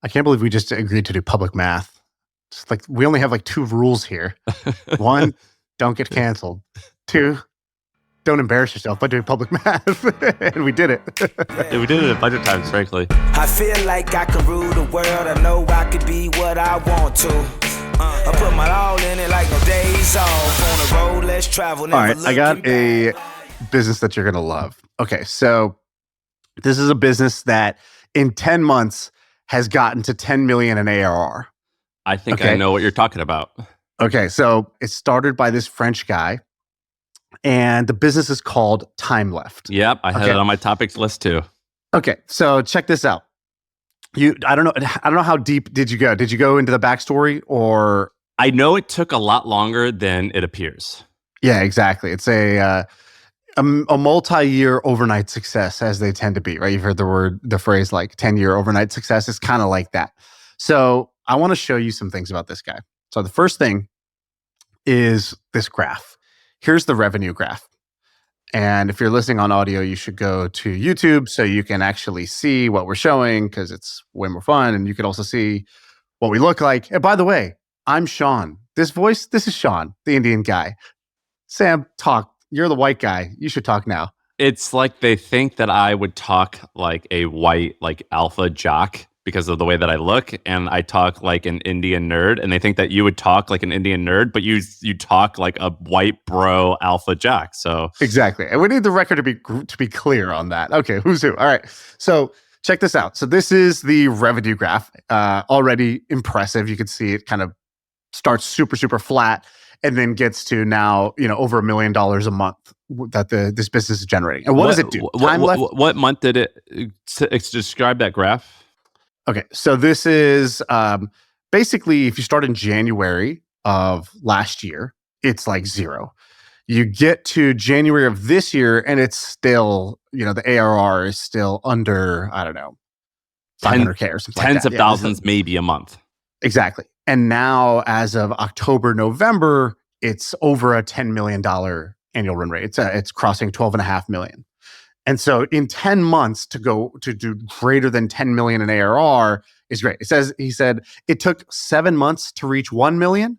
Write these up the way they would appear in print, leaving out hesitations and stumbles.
I can't believe we just agreed to do public math. It's like we only have like 2 rules here. 1, don't get canceled. 2, don't embarrass yourself by doing public math. And we did it. Yeah, we did it a bunch of times, frankly. I feel like I can rule the world. I know I can be what I want to. I put my all in it like no days off. On the road, let's travel. All right, I got a business that you're going to love. Okay, so this is a business that in 10 months has gotten to 10 million in ARR. I think I know what you're talking about. Okay, so it started by this French guy, and the business is called Time Left. Yep, I had it on my topics list too. Okay, so check this out. I don't know how deep did you go? Did you go into the backstory, or? I know it took a lot longer than it appears. Yeah, exactly. It's a multi-year overnight success, as they tend to be, right? You've heard the phrase like 10-year overnight success. It's kind of like that. So I want to show you some things about this guy. So the first thing is this graph. Here's the revenue graph. And if you're listening on audio, you should go to YouTube so you can actually see what we're showing, because it's way more fun. And you can also see what we look like. And by the way, I'm Shaan. This is Shaan, the Indian guy. Sam, talk. You're the white guy. You should talk now. It's like they think that I would talk like a white, like alpha jock because of the way that I look, and I talk like an Indian nerd, and they think that you would talk like an Indian nerd, but you talk like a white bro alpha jock. So exactly, and we need the record to be clear on that. Okay, who's who? All right, so check this out. So this is the revenue graph. Already impressive. You can see it kind of starts super flat, and then gets to now over $1 million a month that this business is generating. And what does it do? What month did it describe that graph? Okay, so this is basically if you start in January of last year, it's like 0. You get to January of this year, and it's still, the ARR is still under, I don't know, 500K or something like that. Tens of thousands, maybe a month. Exactly. And now, as of October, November, it's over a $10 million annual run rate. It's crossing 12.5 million. And so in 10 months to go to do greater than 10 million in ARR is great. He said it took 7 months to reach 1 million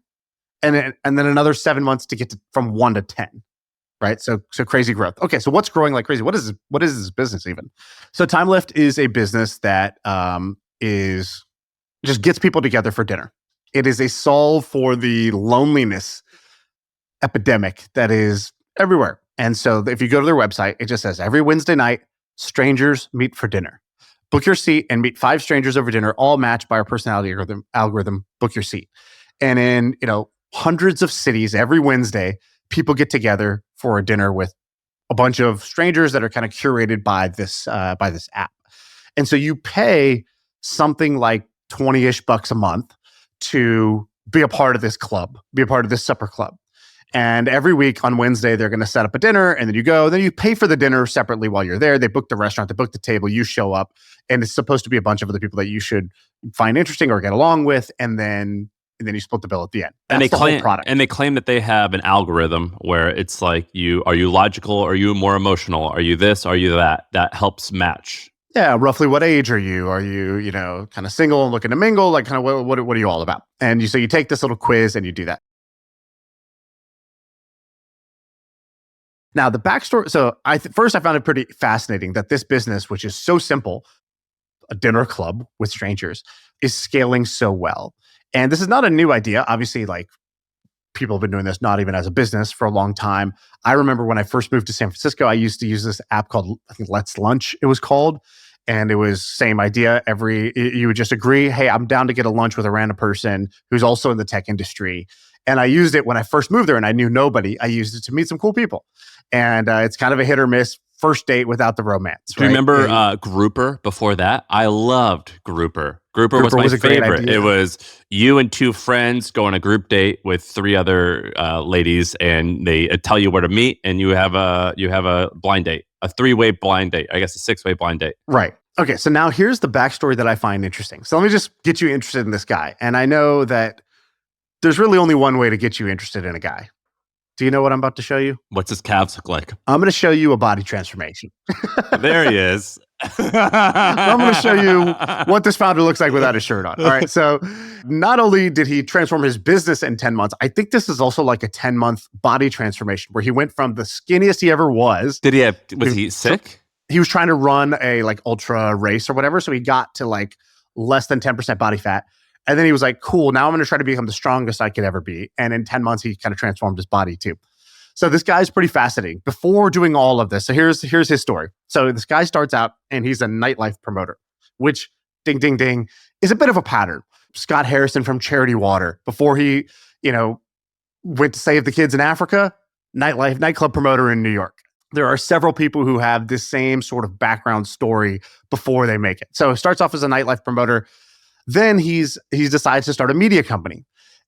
and then another 7 months to get from 1 to 10, right? So crazy growth. Okay, so what's growing like crazy? What is this business even? So Time Left is a business that is just gets people together for dinner. It is a solve for the loneliness epidemic that is everywhere. And so if you go to their website, it just says every Wednesday night, strangers meet for dinner. Book your seat and meet 5 strangers over dinner, all matched by our personality algorithm. Book your seat. And in hundreds of cities every Wednesday, people get together for a dinner with a bunch of strangers that are kind of curated by this app. And so you pay something like 20-ish bucks a month to be a part of this club, be a part of this supper club. And every week on Wednesday, they're going to set up a dinner, and then you go. Then you pay for the dinner separately while you're there. They book the restaurant, they book the table, you show up, and it's supposed to be a bunch of other people that you should find interesting or get along with, and then you split the bill at the end. That's the whole product. And they claim that they have an algorithm where it's like, are you logical? Are you more emotional? Are you this? Are you that? That helps match. Yeah, roughly what age are you? Are you, kind of single and looking to mingle? Like, kind of what are you all about? And you take this little quiz and you do that. Now, the backstory. So first I found it pretty fascinating that this business, which is so simple, a dinner club with strangers, is scaling so well. And this is not a new idea. Obviously, like, people have been doing this not even as a business for a long time. I remember when I first moved to San Francisco, I used to use this app called, I think, Let's Lunch, it was called. And it was same idea. You would just agree, hey, I'm down to get a lunch with a random person who's also in the tech industry. And I used it when I first moved there and I knew nobody. I used it to meet some cool people. And it's kind of a hit or miss first date without the romance. Do you remember Grouper before that? I loved Grouper. Grouper was my favorite. It was you and 2 friends go on a group date with 3 other ladies, and they tell you where to meet, and you have a blind date, a 3-way blind date. I guess a 6-way blind date. Right. Okay. So now here's the backstory that I find interesting. So let me just get you interested in this guy. And I know that there's really only one way to get you interested in a guy. Do you know what I'm about to show you? What's his calves look like? I'm going to show you a body transformation. There he is. I'm going to show you what this founder looks like without a shirt on. All right. So not only did he transform his business in 10 months, I think this is also like a 10-month body transformation where he went from the skinniest he ever was. Was he sick? He was trying to run a like ultra race or whatever. So he got to like less than 10% body fat. And then he was like, cool, now I'm going to try to become the strongest I could ever be. And in 10 months, he kind of transformed his body too. So this guy's pretty fascinating. Before doing all of this, so here's his story. So this guy starts out and he's a nightlife promoter, which, ding, ding, ding, is a bit of a pattern. Scott Harrison from Charity Water, before he, went to save the kids in Africa, nightclub promoter in New York. There are several people who have this same sort of background story before they make it. So it starts off as a nightlife promoter. Then he decides to start a media company.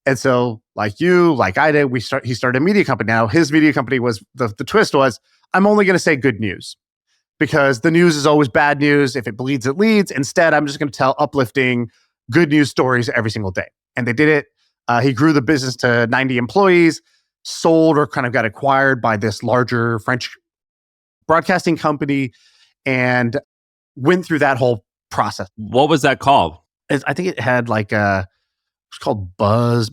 And so like you, like I did, he started a media company. Now his media company was, the twist was, I'm only going to say good news because the news is always bad news. If it bleeds, it leads. Instead, I'm just going to tell uplifting good news stories every single day. And they did it. He grew the business to 90 employees, sold or kind of got acquired by this larger French broadcasting company, and went through that whole process. What was that called? I think it had like it's called Buzz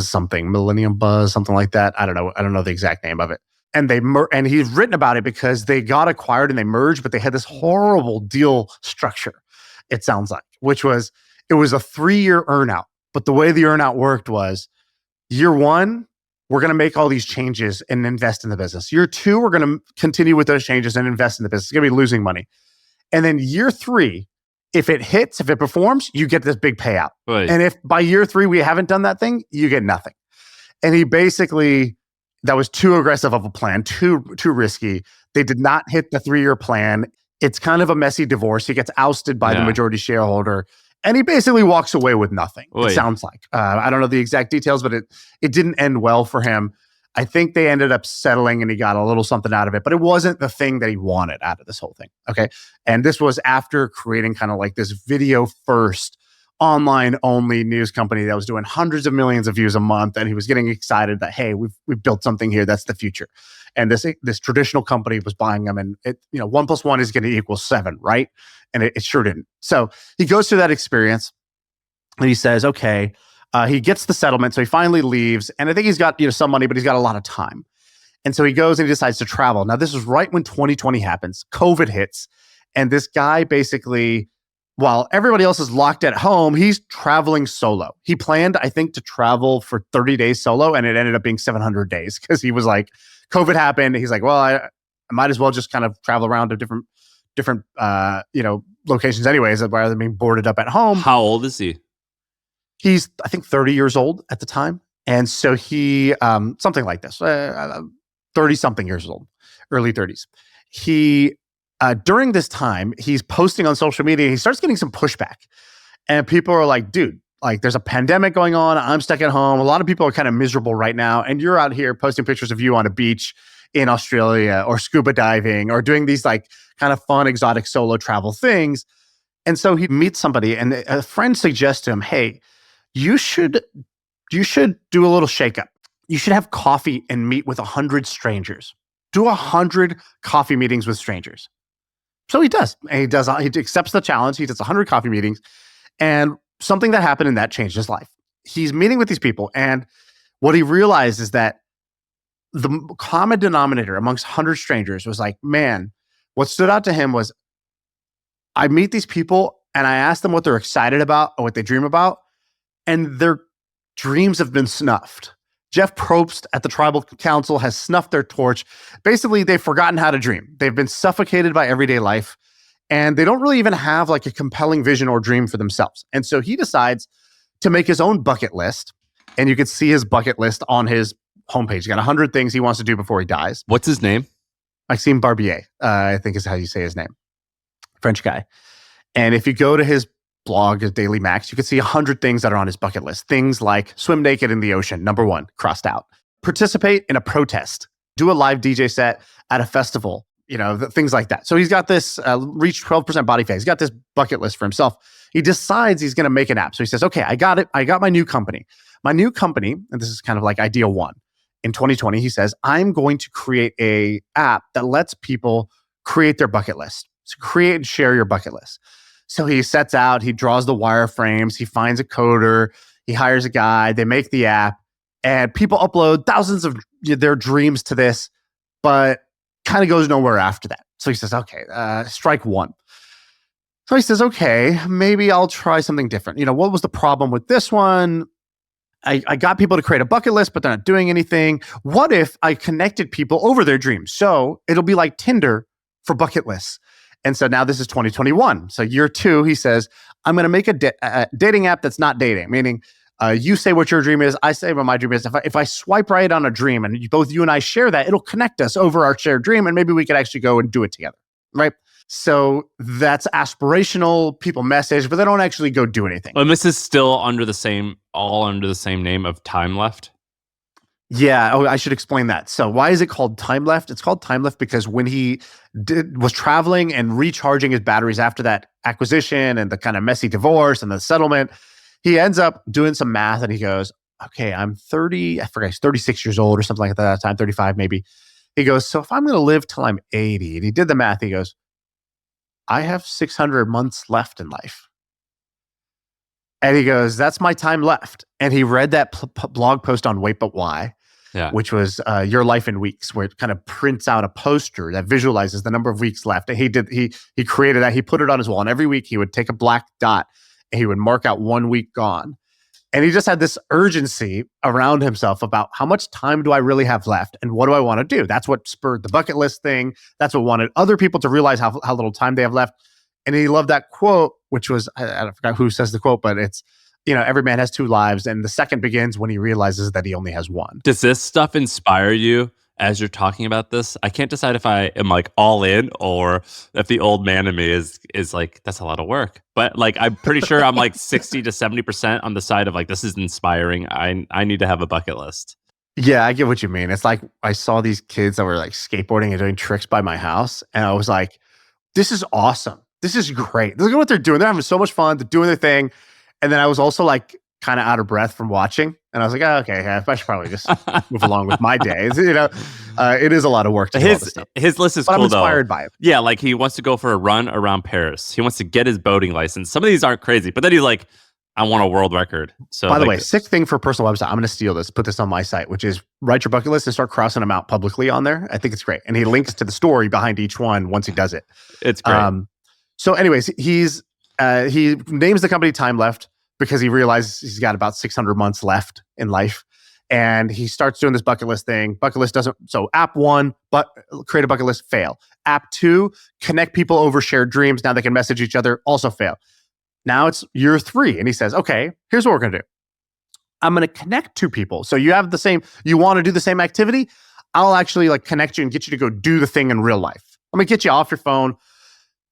something, Millennium Buzz, something like that. I don't know the exact name of it. And and he's written about it because they got acquired and they merged, but they had this horrible deal structure. It sounds like, it was a 3-year earnout. But the way the earnout worked was, year 1, we're going to make all these changes and invest in the business. Year 2, we're going to continue with those changes and invest in the business. It's going to be losing money. And then year 3, if it hits, if it performs, you get this big payout. Right. And if by year 3 we haven't done that thing, you get nothing. And he basically, that was too aggressive of a plan, too risky. They did not hit the 3-year plan. It's kind of a messy divorce. He gets ousted by the majority shareholder, and he basically walks away with nothing. It sounds like. I don't know the exact details, but it didn't end well for him. I think they ended up settling and he got a little something out of it, but it wasn't the thing that he wanted out of this whole thing. Okay. And this was after creating kind of like this video first online only news company that was doing hundreds of millions of views a month. And he was getting excited that, hey, we've built something here. That's the future. And this traditional company was buying them, and 1 + 1 is going to equal 7, right? And it sure didn't. So he goes through that experience and he says, okay, he gets the settlement. So he finally leaves. And I think he's got some money, but he's got a lot of time. And so he goes and he decides to travel. Now, this is right when 2020 happens. COVID hits. And this guy basically, while everybody else is locked at home, he's traveling solo. He planned, I think, to travel for 30 days solo. And it ended up being 700 days because he was like, COVID happened. He's like, well, I might as well just kind of travel around to different locations anyways, rather than being boarded up at home. How old is he? He's, I think, 30 years old at the time. And so he, something like this, 30-something years old, early 30s. He, during this time, he's posting on social media. He starts getting some pushback. And people are like, dude, like there's a pandemic going on. I'm stuck at home. A lot of people are kind of miserable right now. And you're out here posting pictures of you on a beach in Australia or scuba diving or doing these like kind of fun, exotic solo travel things. And so he meets somebody and a friend suggests to him, hey, you should do a little shakeup. You should have coffee and meet with 100 strangers. Do 100 coffee meetings with strangers. So he does. And he accepts the challenge. He does 100 coffee meetings. And something that happened in that changed his life. He's meeting with these people. And what he realized is that the common denominator amongst 100 strangers was like, man, what stood out to him was, I meet these people and I ask them what they're excited about or what they dream about, and their dreams have been snuffed. Jeff Probst at the Tribal Council has snuffed their torch. Basically, they've forgotten how to dream. They've been suffocated by everyday life, and they don't really even have like a compelling vision or dream for themselves. And so he decides to make his own bucket list, and you can see his bucket list on his homepage. He's got 100 things he wants to do before he dies. What's his name? Maxime Barbier, I think is how you say his name. French guy. And if you go to his blog, his Daily Max, you can see 100 things that are on his bucket list. Things like swim naked in the ocean, number 1, crossed out. Participate in a protest. Do a live DJ set at a festival, things like that. So he's got this, reach 12% body fat. He's got this bucket list for himself. He decides he's going to make an app. So he says, okay, I got it. I got my new company. My new company, and this is kind of like idea 1. In 2020, he says, I'm going to create a app that lets people create their bucket list. So create and share your bucket list. So he sets out, he draws the wireframes, he finds a coder, he hires a guy, they make the app, and people upload thousands of their dreams to this, but kind of goes nowhere after that. So he says, okay, strike one. So he says, okay, maybe I'll try something different. What was the problem with this one? I got people to create a bucket list, but they're not doing anything. What if I connected people over their dreams? So it'll be like Tinder for bucket lists. And so now this is 2021. So year 2, he says, I'm going to make a dating app that's not dating, meaning you say what your dream is, I say what my dream is. If I swipe right on a dream and both you and I share that, it'll connect us over our shared dream, and maybe we could actually go and do it together, right? So that's aspirational. People message, but they don't actually go do anything. And this is still all under the same name of Time Left? Yeah. Oh, I should explain that. So why is it called Time Left? It's called Time Left because when he was traveling and recharging his batteries after that acquisition and the kind of messy divorce and the settlement, he ends up doing some math and he goes, okay, I'm 30, I forget, he's 36 years old or something like that at that time, 35 maybe. He goes, so if I'm going to live till I'm 80, and he did the math, he goes, I have 600 months left in life. And he goes, that's my time left. And he read that blog post on Wait But Why, which was Your Life in Weeks, where it kind of prints out a poster that visualizes the number of weeks left. And he created that. He put it on his wall. And every week he would take a black dot and he would mark out 1 week gone. And he just had this urgency around himself about how much time do I really have left and what do I want to do? That's what spurred the bucket list thing. That's what wanted other people to realize how little time they have left. And he loved that quote, which was, I forgot who says the quote, but it's, every man has 2 lives. And the second begins when he realizes that he only has one. Does this stuff inspire you as you're talking about this? I can't decide if I am like all in or if the old man in me is like, that's a lot of work. But like, I'm pretty sure I'm like 60 to 70% on the side of like, this is inspiring. I need to have a bucket list. Yeah, I get what you mean. It's like, I saw these kids that were like skateboarding and doing tricks by my house. And I was like, this is awesome. This is great. Look at what they're doing. They're having so much fun. They're doing their thing. And then I was also like kind of out of breath from watching. And I was like, oh, okay, I should probably just move along with my days. It is a lot of work to do all this stuff. His list is but cool, I'm inspired by it. Yeah, like he wants to go for a run around Paris. He wants to get his boating license. Some of these aren't crazy, but then he's like, I want a world record. So, by the way, sick thing for a personal website. I'm going to steal this, put this on my site, which is write your bucket list and start crossing them out publicly on there. I think it's great. And he links to the story behind each one once he does it. It's great. So anyways, he names the company Time Left because he realizes he's got about 600 months left in life. And he starts doing this bucket list thing. Bucket list doesn't, so app 1, but create a bucket list, fail. App 2, connect people over shared dreams. Now they can message each other, also fail. Now it's year 3. And he says, okay, here's what we're going to do. I'm going to connect 2 people. So you want to do the same activity. I'll actually like connect you and get you to go do the thing in real life. I'm going to get you off your phone.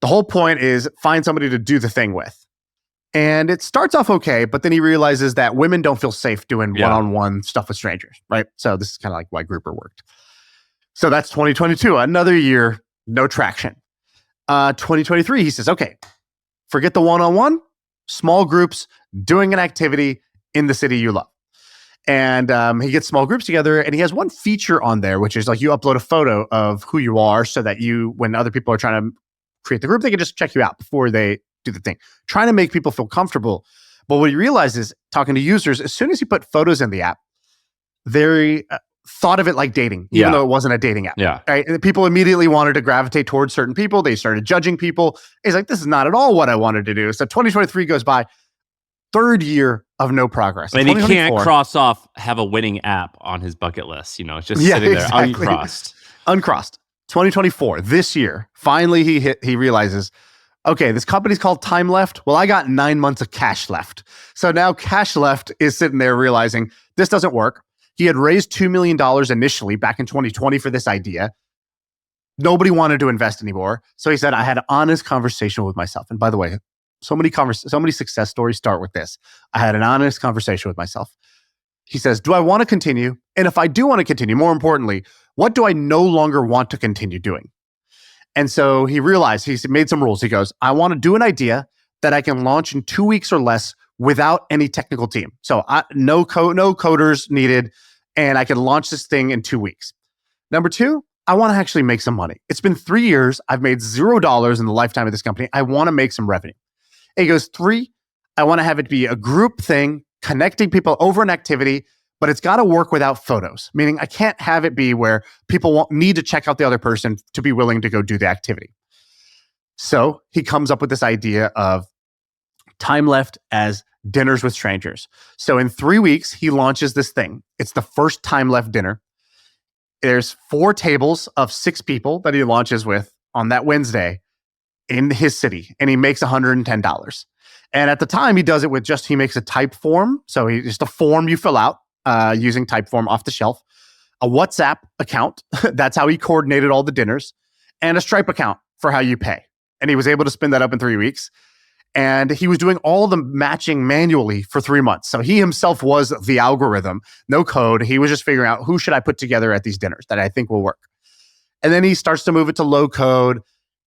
The whole point is find somebody to do the thing with. And it starts off okay, but then he realizes that women don't feel safe doing one-on-one stuff with strangers, right? So this is kind of like why Grouper worked. So that's 2022, another year, no traction. 2023, he says, okay, forget the one-on-one, small groups, doing an activity in the city you love. And he gets small groups together, and he has one feature on there, which is like you upload a photo of who you are so that when other people are trying to create the group, they can just check you out before they do the thing. Trying to make people feel comfortable. But what he realizes, talking to users, as soon as he put photos in the app, they thought of it like dating, even though it wasn't a dating app. Yeah. Right? And people immediately wanted to gravitate towards certain people. They started judging people. He's like, this is not at all what I wanted to do. So 2023 goes by. 3rd year of no progress. And he can't cross off have a winning app on his bucket list. It's just sitting there uncrossed. Uncrossed. 2024, this year, finally he realizes, okay, this company's called Time Left. Well, I got 9 months of cash left. So now cash left is sitting there realizing this doesn't work. He had raised $2 million initially back in 2020 for this idea. Nobody wanted to invest anymore. So he said, I had an honest conversation with myself. And by the way, so many success stories start with this. I had an honest conversation with myself. He says, do I want to continue? And if I do want to continue, more importantly, what do I no longer want to continue doing? And so he realized, he's made some rules. He goes, I want to do an idea that I can launch in 2 weeks or less without any technical team. So no coders needed, and I can launch this thing in 2 weeks. Number 2, I want to actually make some money. It's been 3 years. I've made $0 in the lifetime of this company. I want to make some revenue. And he goes, 3, I want to have it be a group thing, connecting people over an activity, but it's got to work without photos, meaning I can't have it be where people need to check out the other person to be willing to go do the activity. So he comes up with this idea of time left as dinners with strangers. So in 3 weeks, he launches this thing. It's the first time left dinner. There's 4 tables of 6 people that he launches with on that Wednesday in his city, and he makes $110. And at the time, he does it with he makes a type form. So just a form you fill out using type form off the shelf, a WhatsApp account. That's how he coordinated all the dinners, and a Stripe account for how you pay. And he was able to spin that up in 3 weeks. And he was doing all the matching manually for 3 months. So he himself was the algorithm, no code. He was just figuring out who should I put together at these dinners that I think will work. And then he starts to move it to low code.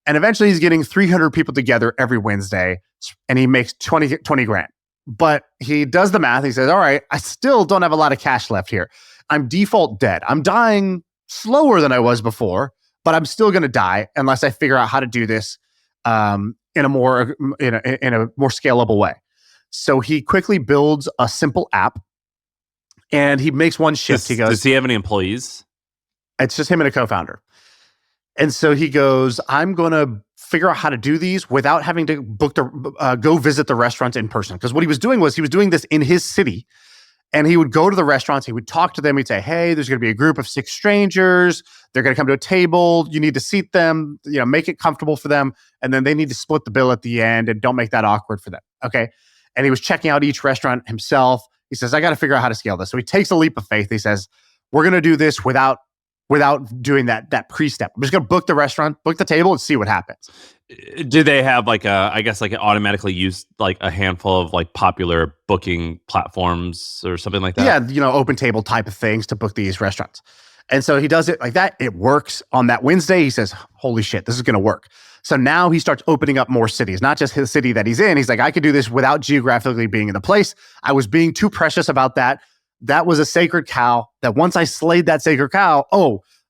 And eventually he's getting 300 people together every Wednesday, and he makes 20 grand. But he does the math. He says, all right, I still don't have a lot of cash left here. I'm default dead. I'm dying slower than I was before, but I'm still going to die unless I figure out how to do this in a more scalable way. So he quickly builds a simple app, and he makes one shift. Does he have any employees? It's just him and a co-founder. And so he goes, I'm going to figure out how to do these without having to go visit the restaurants in person. Because what he was doing was he was doing this in his city, and he would go to the restaurants. He would talk to them. He'd say, hey, there's going to be a group of 6 strangers. They're going to come to a table. You need to seat them, make it comfortable for them. And then they need to split the bill at the end, and don't make that awkward for them. Okay. And he was checking out each restaurant himself. He says, I got to figure out how to scale this. So he takes a leap of faith. He says, we're going to do this without doing that pre-step. I'm just going to book the restaurant, book the table, and see what happens. Do they have it automatically use like a handful of like popular booking platforms or something like that? Yeah, open table type of things to book these restaurants. And so he does it like that. It works. On that Wednesday, he says, holy shit, this is going to work. So now he starts opening up more cities, not just his city that he's in. He's like, I could do this without geographically being in the place. I was being too precious about that. That was a sacred cow that once I slayed that sacred cow,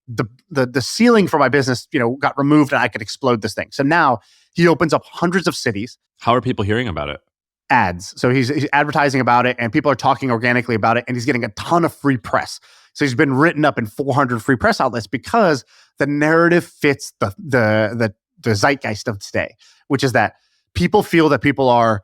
the ceiling for my business, got removed, and I could explode this thing. So now he opens up hundreds of cities. How are people hearing about it? Ads. So he's advertising about it, and people are talking organically about it, and he's getting a ton of free press. So he's been written up in 400 free press outlets because the narrative fits the zeitgeist of today, which is that people feel that people are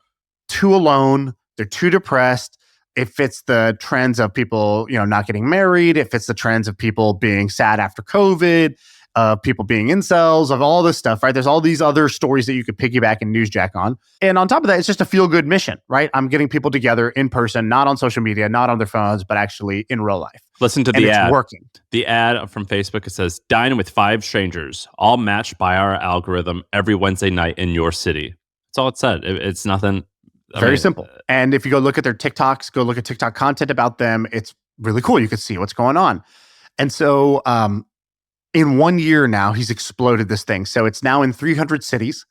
too alone, they're too depressed. It fits the trends of people, not getting married. It fits the trends of people being sad after COVID, of people being incels, of all this stuff, right? There's all these other stories that you could piggyback and newsjack on. And on top of that, it's just a feel-good mission, right? I'm getting people together in person, not on social media, not on their phones, but actually in real life. Listen to the ad. It's working. The ad from Facebook, it says, dine with 5 strangers, all matched by our algorithm every Wednesday night in your city. That's all it said. It's nothing... Very simple. And if you go look at their TikToks, go look at TikTok content about them, it's really cool. You can see what's going on. And so in 1 year now, he's exploded this thing. So it's now in 300 cities.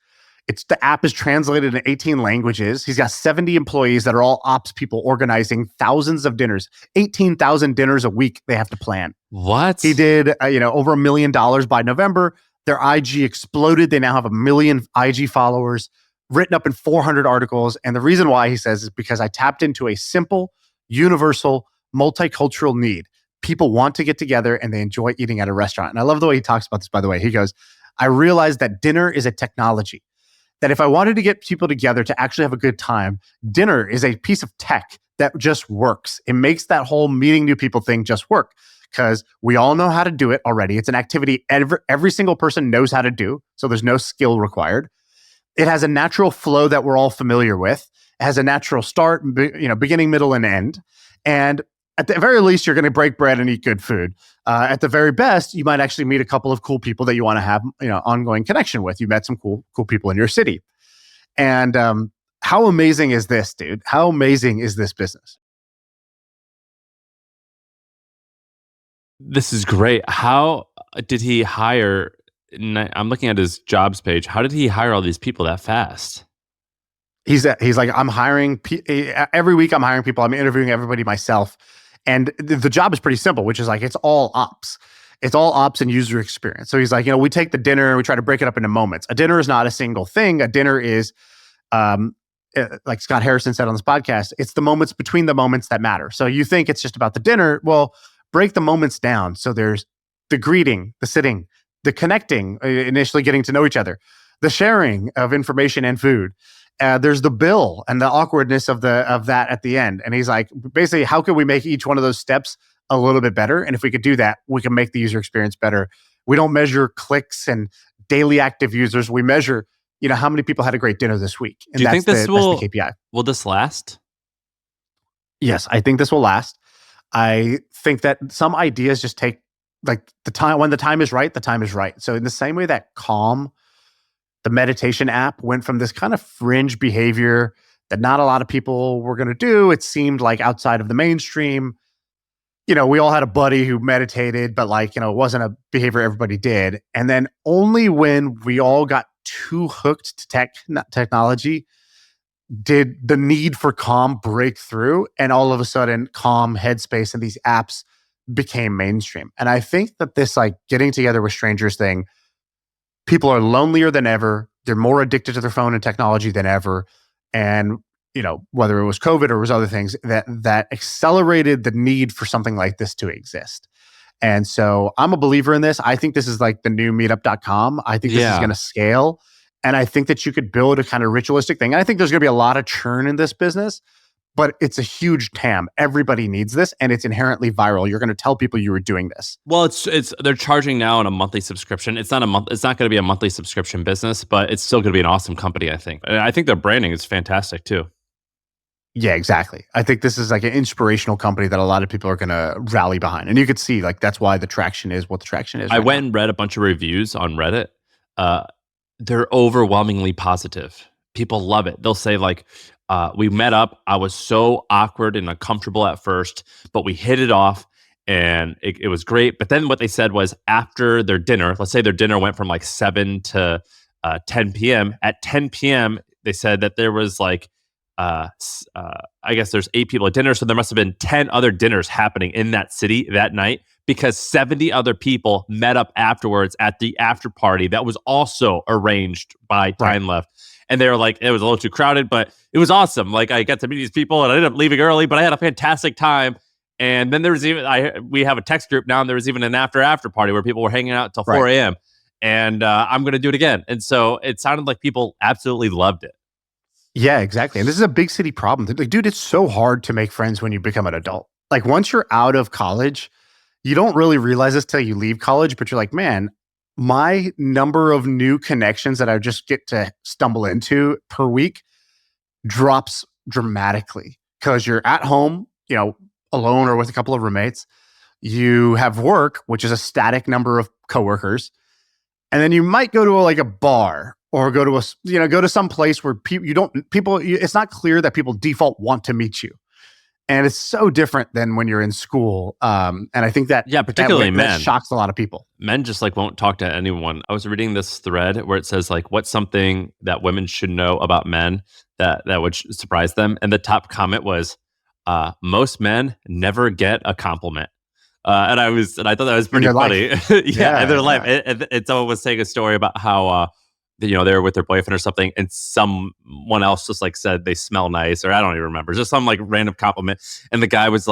The app is translated in 18 languages. He's got 70 employees that are all ops people organizing thousands of dinners, 18,000 dinners a week they have to plan. What? He did, over $1 million by November. Their IG exploded. They now have 1 million IG followers, written up in 400 articles. And the reason why, he says, is because I tapped into a simple, universal, multicultural need. People want to get together and they enjoy eating at a restaurant. And I love the way he talks about this, by the way. He goes, I realized that dinner is a technology. That if I wanted to get people together to actually have a good time, dinner is a piece of tech that just works. It makes that whole meeting new people thing just work because we all know how to do it already. It's an activity every single person knows how to do. So there's no skill required. It has a natural flow that we're all familiar with. It has a natural start, beginning, middle, and end. And at the very least, you're going to break bread and eat good food. At the very best, you might actually meet a couple of cool people that you want to have, ongoing connection with. You met some cool people in your city. And how amazing is this, dude? How amazing is this business? This is great. How did he hire? I'm looking at his jobs page. How did he hire all these people that fast? He's like, I'm hiring every week. I'm hiring people. I'm interviewing everybody myself. And the job is pretty simple, which is like, it's all ops. It's all ops and user experience. So he's like, we take the dinner and we try to break it up into moments. A dinner is not a single thing. A dinner is, like Scott Harrison said on this podcast, it's the moments between the moments that matter. So you think it's just about the dinner. Well, break the moments down. So there's the greeting, the sitting, the connecting, initially getting to know each other, the sharing of information and food. There's the bill and the awkwardness of that at the end. And he's like, basically, how can we make each one of those steps a little bit better? And if we could do that, we can make the user experience better. We don't measure clicks and daily active users. We measure, how many people had a great dinner this week. And do you think that's the KPI. Will this last? Yes, I think this will last. I think that some ideas just take like the time. When the time is right, the time is right. So in the same way that Calm, the meditation app, went from this kind of fringe behavior that not a lot of people were going to do, it seemed like outside of the mainstream. We all had a buddy who meditated, but it wasn't a behavior everybody did. And then only when we all got too hooked to technology did the need for Calm break through, and all of a sudden Calm, Headspace, and these apps became mainstream. And I think that this getting together with strangers thing, people are lonelier than ever. They're more addicted to their phone and technology than ever. And whether it was COVID or it was other things that accelerated the need for something like this to exist. And so I'm a believer in this. I think this is like the new meetup.com. I think this is going to scale. And I think that you could build a kind of ritualistic thing. And I think there's going to be a lot of churn in this business, but it's a huge TAM. Everybody needs this, and it's inherently viral. You're going to tell people you were doing this. Well, they're charging now on a monthly subscription. It's not going to be a monthly subscription business, but it's still going to be an awesome company, I think. And I think their branding is fantastic too. Yeah, exactly. I think this is like an inspirational company that a lot of people are going to rally behind. And you could see that's why the traction is what the traction is. I went and read a bunch of reviews on Reddit. They're overwhelmingly positive. People love it. They'll say we met up. I was so awkward and uncomfortable at first, but we hit it off and it was great. But then what they said was after their dinner, let's say their dinner went from 7 to 10 p.m. At 10 p.m., they said that there was I guess there's 8 people at dinner. So there must have been 10 other dinners happening in that city that night because 70 other people met up afterwards at the after party that was also arranged by Time Left. And they were like, it was a little too crowded, but it was awesome. I got to meet these people and I ended up leaving early, but I had a fantastic time. And then there was even, we have a text group now, and there was even an after party where people were hanging out till 4 a.m. And I'm going to do it again. And so it sounded like people absolutely loved it. Yeah, exactly. And this is a big city problem. Dude, it's so hard to make friends when you become an adult. Once you're out of college, you don't really realize this till you leave college, but you're like, man, my number of new connections that I just get to stumble into per week drops dramatically because you're at home, alone or with a couple of roommates. You have work, which is a static number of coworkers. And then you might go to a bar or go to some place where it's not clear that people default want to meet you. And it's so different than when you're in school. And I think that, particularly men, that shocks a lot of people. Men just won't talk to anyone. I was reading this thread where it says what's something that women should know about men that would surprise them. And the top comment was, most men never get a compliment. And I thought that was pretty funny. In their life. And someone was saying a story about how, they were with their boyfriend or something, and someone else just said they smell nice, or I don't even remember, just some random compliment. And the guy was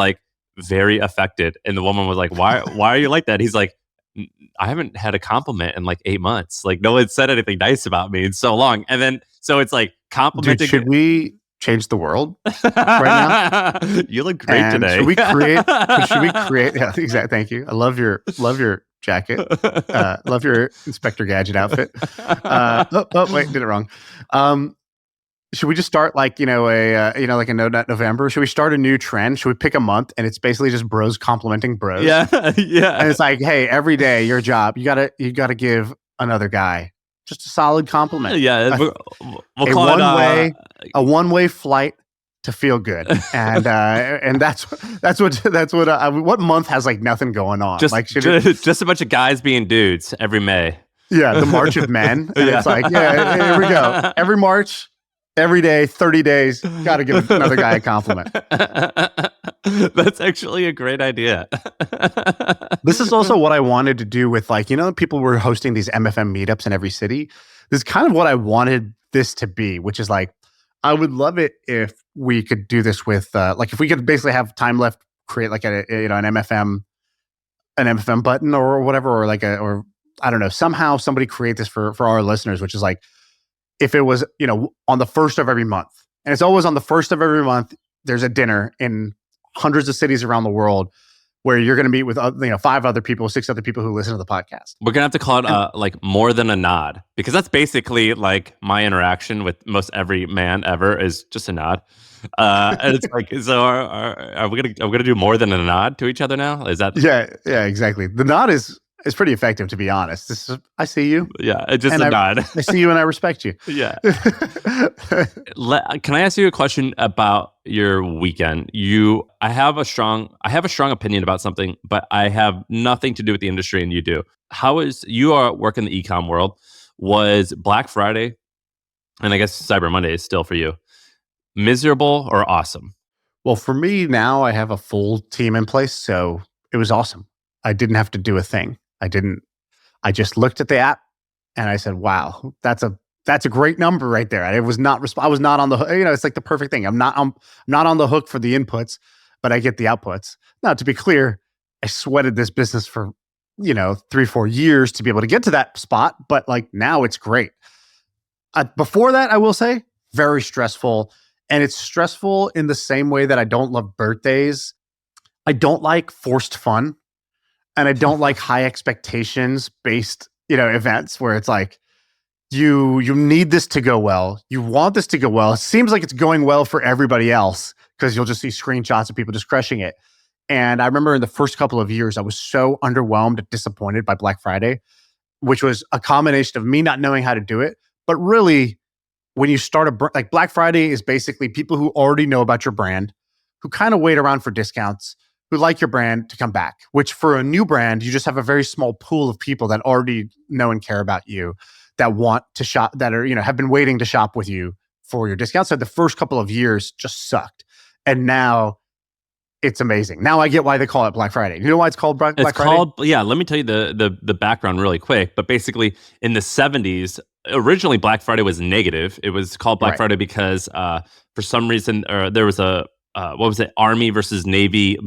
very affected. And the woman was like, why are you like that? He's like, I haven't had a compliment in 8 months. No one said anything nice about me in so long. And then, so it's complimenting. Dude, should we change the world right now? You look great today. Should we create? Yeah, exactly. Thank you. I love your jacket. Love your Inspector Gadget outfit. Wait, did it wrong. Should we just start a No Nut November? Should we start a new trend? Should we pick a month and it's basically just bros complimenting bros? Yeah. And it's hey, every day your job, you gotta give another guy just a solid compliment. Yeah, we'll call it a one-way flight to feel good, and that's what month has nothing going on. Just a bunch of guys being dudes every May. Yeah, the March of Men, and it's here we go. Every March, every day, 30 days, got to give another guy a compliment. That's actually a great idea. This is also what I wanted to do with, like, people were hosting these MFM meetups in every city. This is kind of what I wanted this to be, which is like, I would love it if we could do this with, like, if we could basically have time left, create like an MFM button or whatever, or like or I don't know, somehow somebody create this for our listeners, which is like, if it was, on the first of every month, and it's always on the first of every month, there's a dinner in hundreds of cities around the world where you're going to meet with 5 other people, 6 other people who listen to the podcast. We're gonna have to call it like more than a nod, because that's basically like my interaction with most every man ever is just a nod. And it's like, so are we gonna do more than a nod to each other now? Is that? Yeah, exactly. The nod is pretty effective, to be honest. I see you. Yeah, it's just a nod. I see you and I respect you. Yeah. Can I ask you a question about your weekend? I have a strong opinion about something, but I have nothing to do with the industry, and you do. You are working in the e-com world. Was Black Friday, and I guess Cyber Monday is still for you, miserable or awesome? Well, for me now, I have a full team in place, so it was awesome. I didn't have to do a thing. I just looked at the app and I said, wow, that's a great number right there. I was not on the hook. It's like the perfect thing. I'm not on the hook for the inputs, but I get the outputs. Now, to be clear, I sweated this business for, 3-4 years to be able to get to that spot. But like, now it's great. Before that, I will say, very stressful. And it's stressful in the same way that I don't love birthdays. I don't like forced fun. And I don't like high expectations based, events where it's like, you need this to go well. You want this to go well. It seems like it's going well for everybody else because you'll just see screenshots of people just crushing it. And I remember in the first couple of years, I was so underwhelmed and disappointed by Black Friday, which was a combination of me not knowing how to do it. But really, when you start like Black Friday is basically people who already know about your brand, who kind of wait around for discounts, who like your brand to come back, which for a new brand, you just have a very small pool of people that already know and care about you, that want to shop, that are, have been waiting to shop with you for your discounts. So the first couple of years just sucked. And now it's amazing. Now I get why they call it Black Friday. You know why it's called Black Friday? Yeah, let me tell you the background really quick. But basically in the 70s, originally Black Friday was negative. It was called Black Friday because for some reason there was a, what was it, Army versus Navy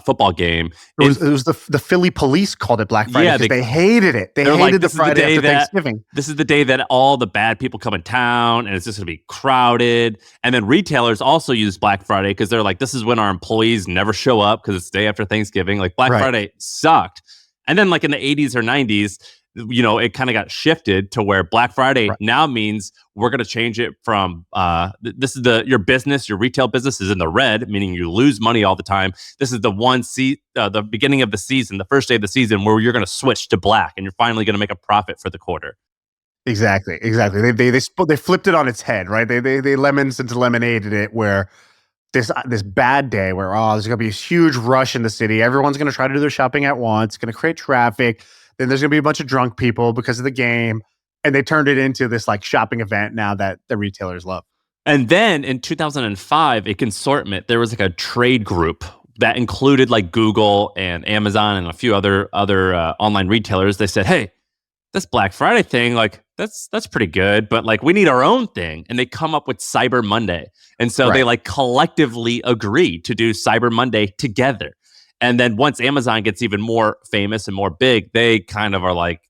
football game. It was the Philly police called it Black Friday because they hated it. They hated the Friday after Thanksgiving. This is the day that all the bad people come in town and it's just going to be crowded. And then retailers also use Black Friday because they're like, this is when our employees never show up because it's the day after Thanksgiving. Like Black Friday sucked. And then like in the 80s or 90s, it kind of got shifted to where Black Friday now means we're going to change it from this is your business, your retail business is in the red, meaning you lose money all the time. This is the beginning of the season, the first day of the season where you're going to switch to black and you're finally going to make a profit for the quarter. Exactly. They flipped it on its head, right? They lemons into lemonaded it where this bad day where there's going to be a huge rush in the city. Everyone's going to try to do their shopping at once. It's going to create traffic. Then there's going to be a bunch of drunk people because of the game. And they turned it into this like shopping event now that the retailers love. And then in 2005, a consortment, there was like a trade group that included like Google and Amazon and a few other online retailers. They said, hey, this Black Friday thing, like that's pretty good, but like we need our own thing. And they come up with Cyber Monday. And so they like collectively agree to do Cyber Monday together. And then once Amazon gets even more famous and more big, they kind of are like,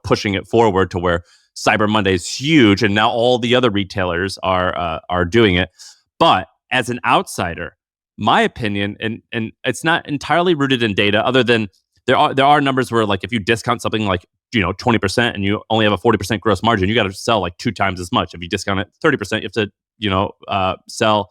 pushing it forward to where Cyber Monday is huge. And now all the other retailers are doing it. But as an outsider, my opinion, and it's not entirely rooted in data, other than there are numbers where like if you discount something like 20% and you only have a 40% gross margin, you got to sell like 2 times as much. If you discount it 30%, you have to sell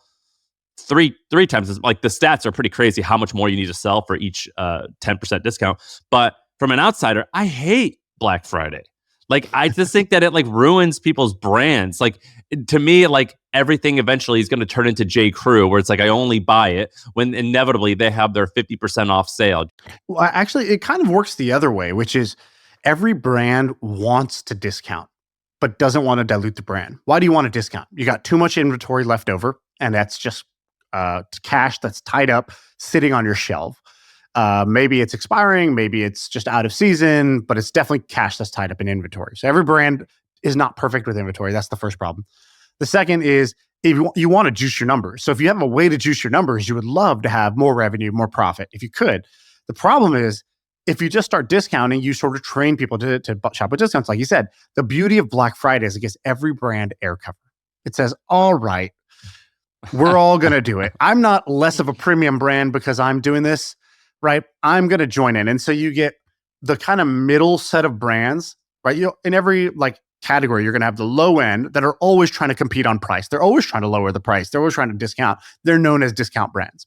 three times as, like the stats are pretty crazy how much more you need to sell for each 10% discount. But from an outsider, I hate Black Friday. Like I just think that it like ruins people's brands. Like to me, like everything eventually is going to turn into J. Crew, where it's like I only buy it when inevitably they have their 50% off sale. Well, actually, it kind of works the other way, which is every brand wants to discount, but doesn't want to dilute the brand. Why do you want to discount? You got too much inventory left over, and that's just cash that's tied up, sitting on your shelf. Maybe it's expiring, maybe it's just out of season, but it's definitely cash that's tied up in inventory. So every brand is not perfect with inventory. That's the first problem. The second is if you want to juice your numbers. So if you have a way to juice your numbers, you would love to have more revenue, more profit if you could. The problem is if you just start discounting, you sort of train people to shop with discounts. Like you said, the beauty of Black Friday is it gives every brand air cover. It says, all right, we're all going to do it. I'm not less of a premium brand because I'm doing this, right? I'm going to join in. And so you get the kind of middle set of brands, right? In every like category, you're going to have the low end that are always trying to compete on price. They're always trying to lower the price. They're always trying to discount. They're known as discount brands.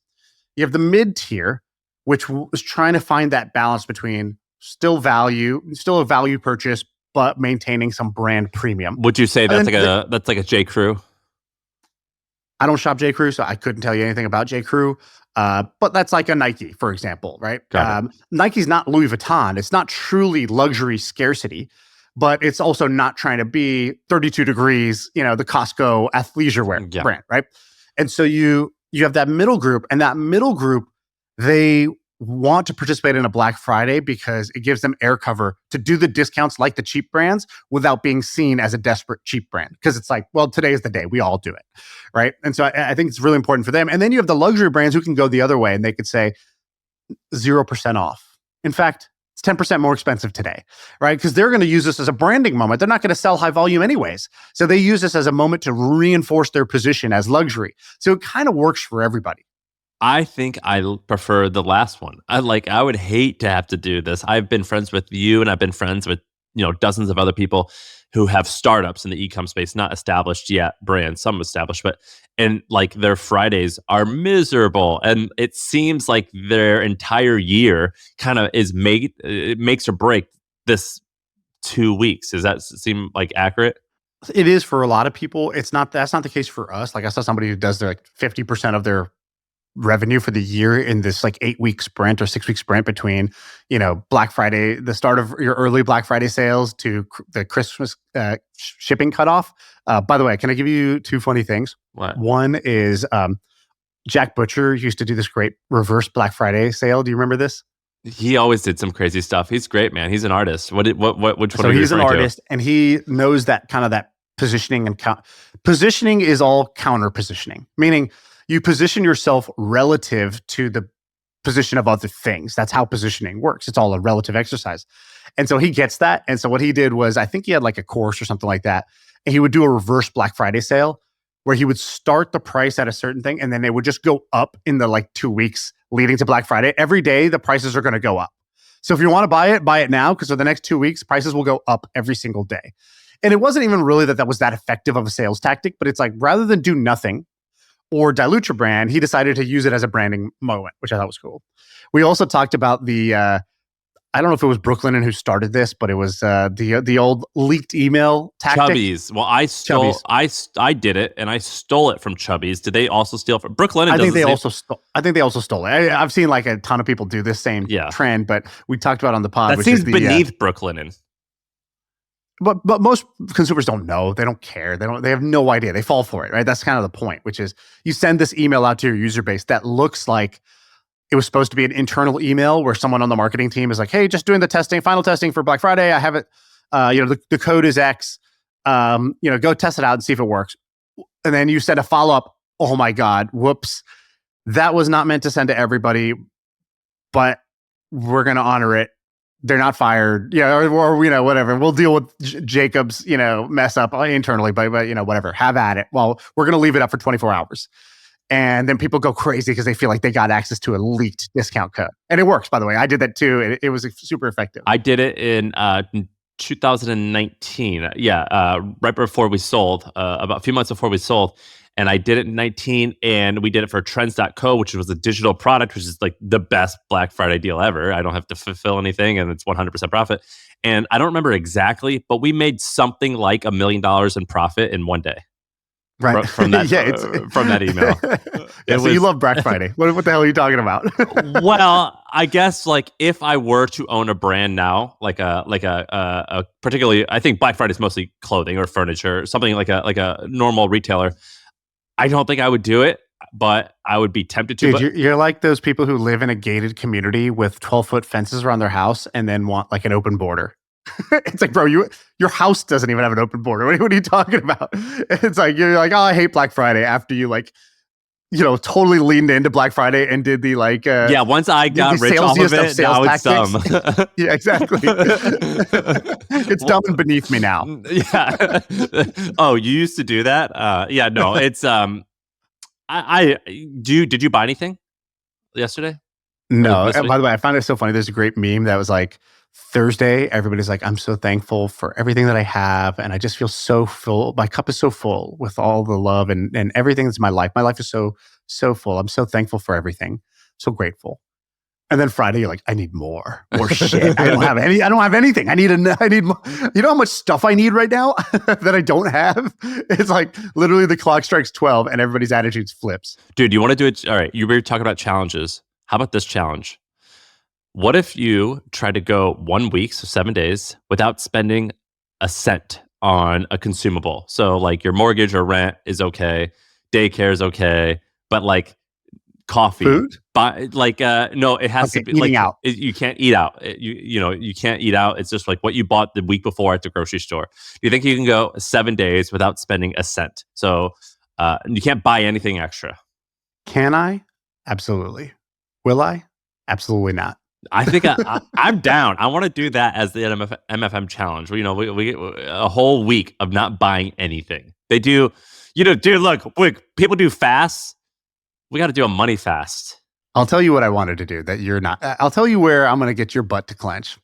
You have the mid tier, which was trying to find that balance between still a value purchase, but maintaining some brand premium. Would you say that's like a J. Crew? I don't shop J. Crew, so I couldn't tell you anything about J. Crew. But that's like a Nike, for example, right? Nike's not Louis Vuitton. It's not truly luxury scarcity, but it's also not trying to be 32 degrees, the Costco athleisure wear brand, right? And so you have that middle group, and that middle group, they want to participate in a Black Friday because it gives them air cover to do the discounts like the cheap brands without being seen as a desperate cheap brand. Because it's like, well, today is the day. We all do it, right? And so I think it's really important for them. And then you have the luxury brands who can go the other way and they could say 0% off. In fact, it's 10% more expensive today, right? Because they're going to use this as a branding moment. They're not going to sell high volume anyways. So they use this as a moment to reinforce their position as luxury. So it kind of works for everybody. I think I prefer the last one. I would hate to have to do this. I've been friends with you and I've been friends with, dozens of other people who have startups in the e-com space, not established yet brands, some established, and like their Fridays are miserable. And it seems like their entire year kind of it makes or break this 2 weeks. Does that seem like accurate? It is for a lot of people. That's not the case for us. Like I saw somebody who does their 50% of their revenue for the year in this like 8-week sprint or 6-week sprint between, Black Friday, the start of your early Black Friday sales to the Christmas shipping cutoff. By the way, can I give you 2 funny things? What? One is Jack Butcher used to do this great reverse Black Friday sale. Do you remember this? He always did some crazy stuff. He's great, man. He's an artist. Which one? So he's an artist, and he knows that kind of that positioning and positioning is all counter positioning, meaning you position yourself relative to the position of other things. That's how positioning works. It's all a relative exercise. And so he gets that. And so what he did was, I think he had like a course or something like that. And he would do a reverse Black Friday sale where he would start the price at a certain thing and then they would just go up in the like 2 weeks leading to Black Friday. Every day, the prices are going to go up. So if you want to buy it now, because for the next 2 weeks, prices will go up every single day. And it wasn't even really that was that effective of a sales tactic, but it's like rather than do nothing, or dilute your brand, he decided to use it as a branding moment, which I thought was cool. We also talked about the, I don't know if it was Brooklinen who started this, but it was the old leaked email tactic. Chubbies. Well, I did it, and I stole it from Chubbies. Did they also steal from Brooklinen? I think they also stole it. I've seen like a ton of people do this same trend, but we talked about on the pod. That seems beneath Brooklinen. But most consumers don't know. They don't care. They have no idea. They fall for it, right? That's kind of the point, which is you send this email out to your user base that looks like it was supposed to be an internal email where someone on the marketing team is like, hey, just doing the final testing for Black Friday. I have it. The code is X. Go test it out and see if it works. And then you send a follow-up. Oh my God, whoops. That was not meant to send to everybody, but we're going to honor it. They're not fired, or whatever. We'll deal with Jacob's, mess up internally, but whatever. Have at it. Well, we're going to leave it up for 24 hours. And then people go crazy because they feel like they got access to a leaked discount code. And it works, by the way. I did that too. It was super effective. I did it in 2019. Right before we sold, about a few months before we sold. And I did it in 19, and we did it for Trends.co, which was a digital product, which is like the best Black Friday deal ever. I don't have to fulfill anything, and it's 100% profit. And I don't remember exactly, but we made something like $1 million in profit in one day. Right. From that, from that email. So you love Black Friday. What the hell are you talking about? Well, I guess like if I were to own a brand now, like a particularly, I think Black Friday is mostly clothing or furniture, something like a normal retailer. I don't think I would do it but I would be tempted to. Dude, you're like those people who live in a gated community with 12-foot fences around their house and then want like an open border. It's like, bro, your house doesn't even have an open border. What are you talking about? It's like, you're like, oh, I hate Black Friday after you like, totally leaned into Black Friday and did the like, once I got rich off of it, now it's dumb. Yeah, exactly. It's dumb and beneath me now. Yeah. Oh, you used to do that? Yeah, no, it's, did you buy anything yesterday? No. By the way, I found it so funny. There's a great meme that was like, Thursday, everybody's like, I'm so thankful for everything that I have. And I just feel so full. My cup is so full with all the love and everything that's my life. My life is so full. I'm so thankful for everything. So grateful. And then Friday, you're like, I need more shit. I don't have anything. I need more. You know how much stuff I need right now that I don't have? It's like literally the clock strikes 12 and everybody's attitude flips. Dude, you want to do it? All right. You were talking about challenges. How about this challenge? What if you try to go 1 week, so 7 days, without spending a cent on a consumable? So like your mortgage or rent is okay, daycare is okay, but like coffee, food, no, it has to be eating like out. You can't eat out. You can't eat out. It's just like what you bought the week before at the grocery store. Do you think you can go 7 days without spending a cent? So you can't buy anything extra. Can I? Absolutely. Will I? Absolutely not. I think I'm down. I want to do that as the MFM challenge. We a whole week of not buying anything. They do, dude, look, people do fasts. We got to do a money fast. I'll tell you what I wanted to do that you're not. I'll tell you where I'm going to get your butt to clench.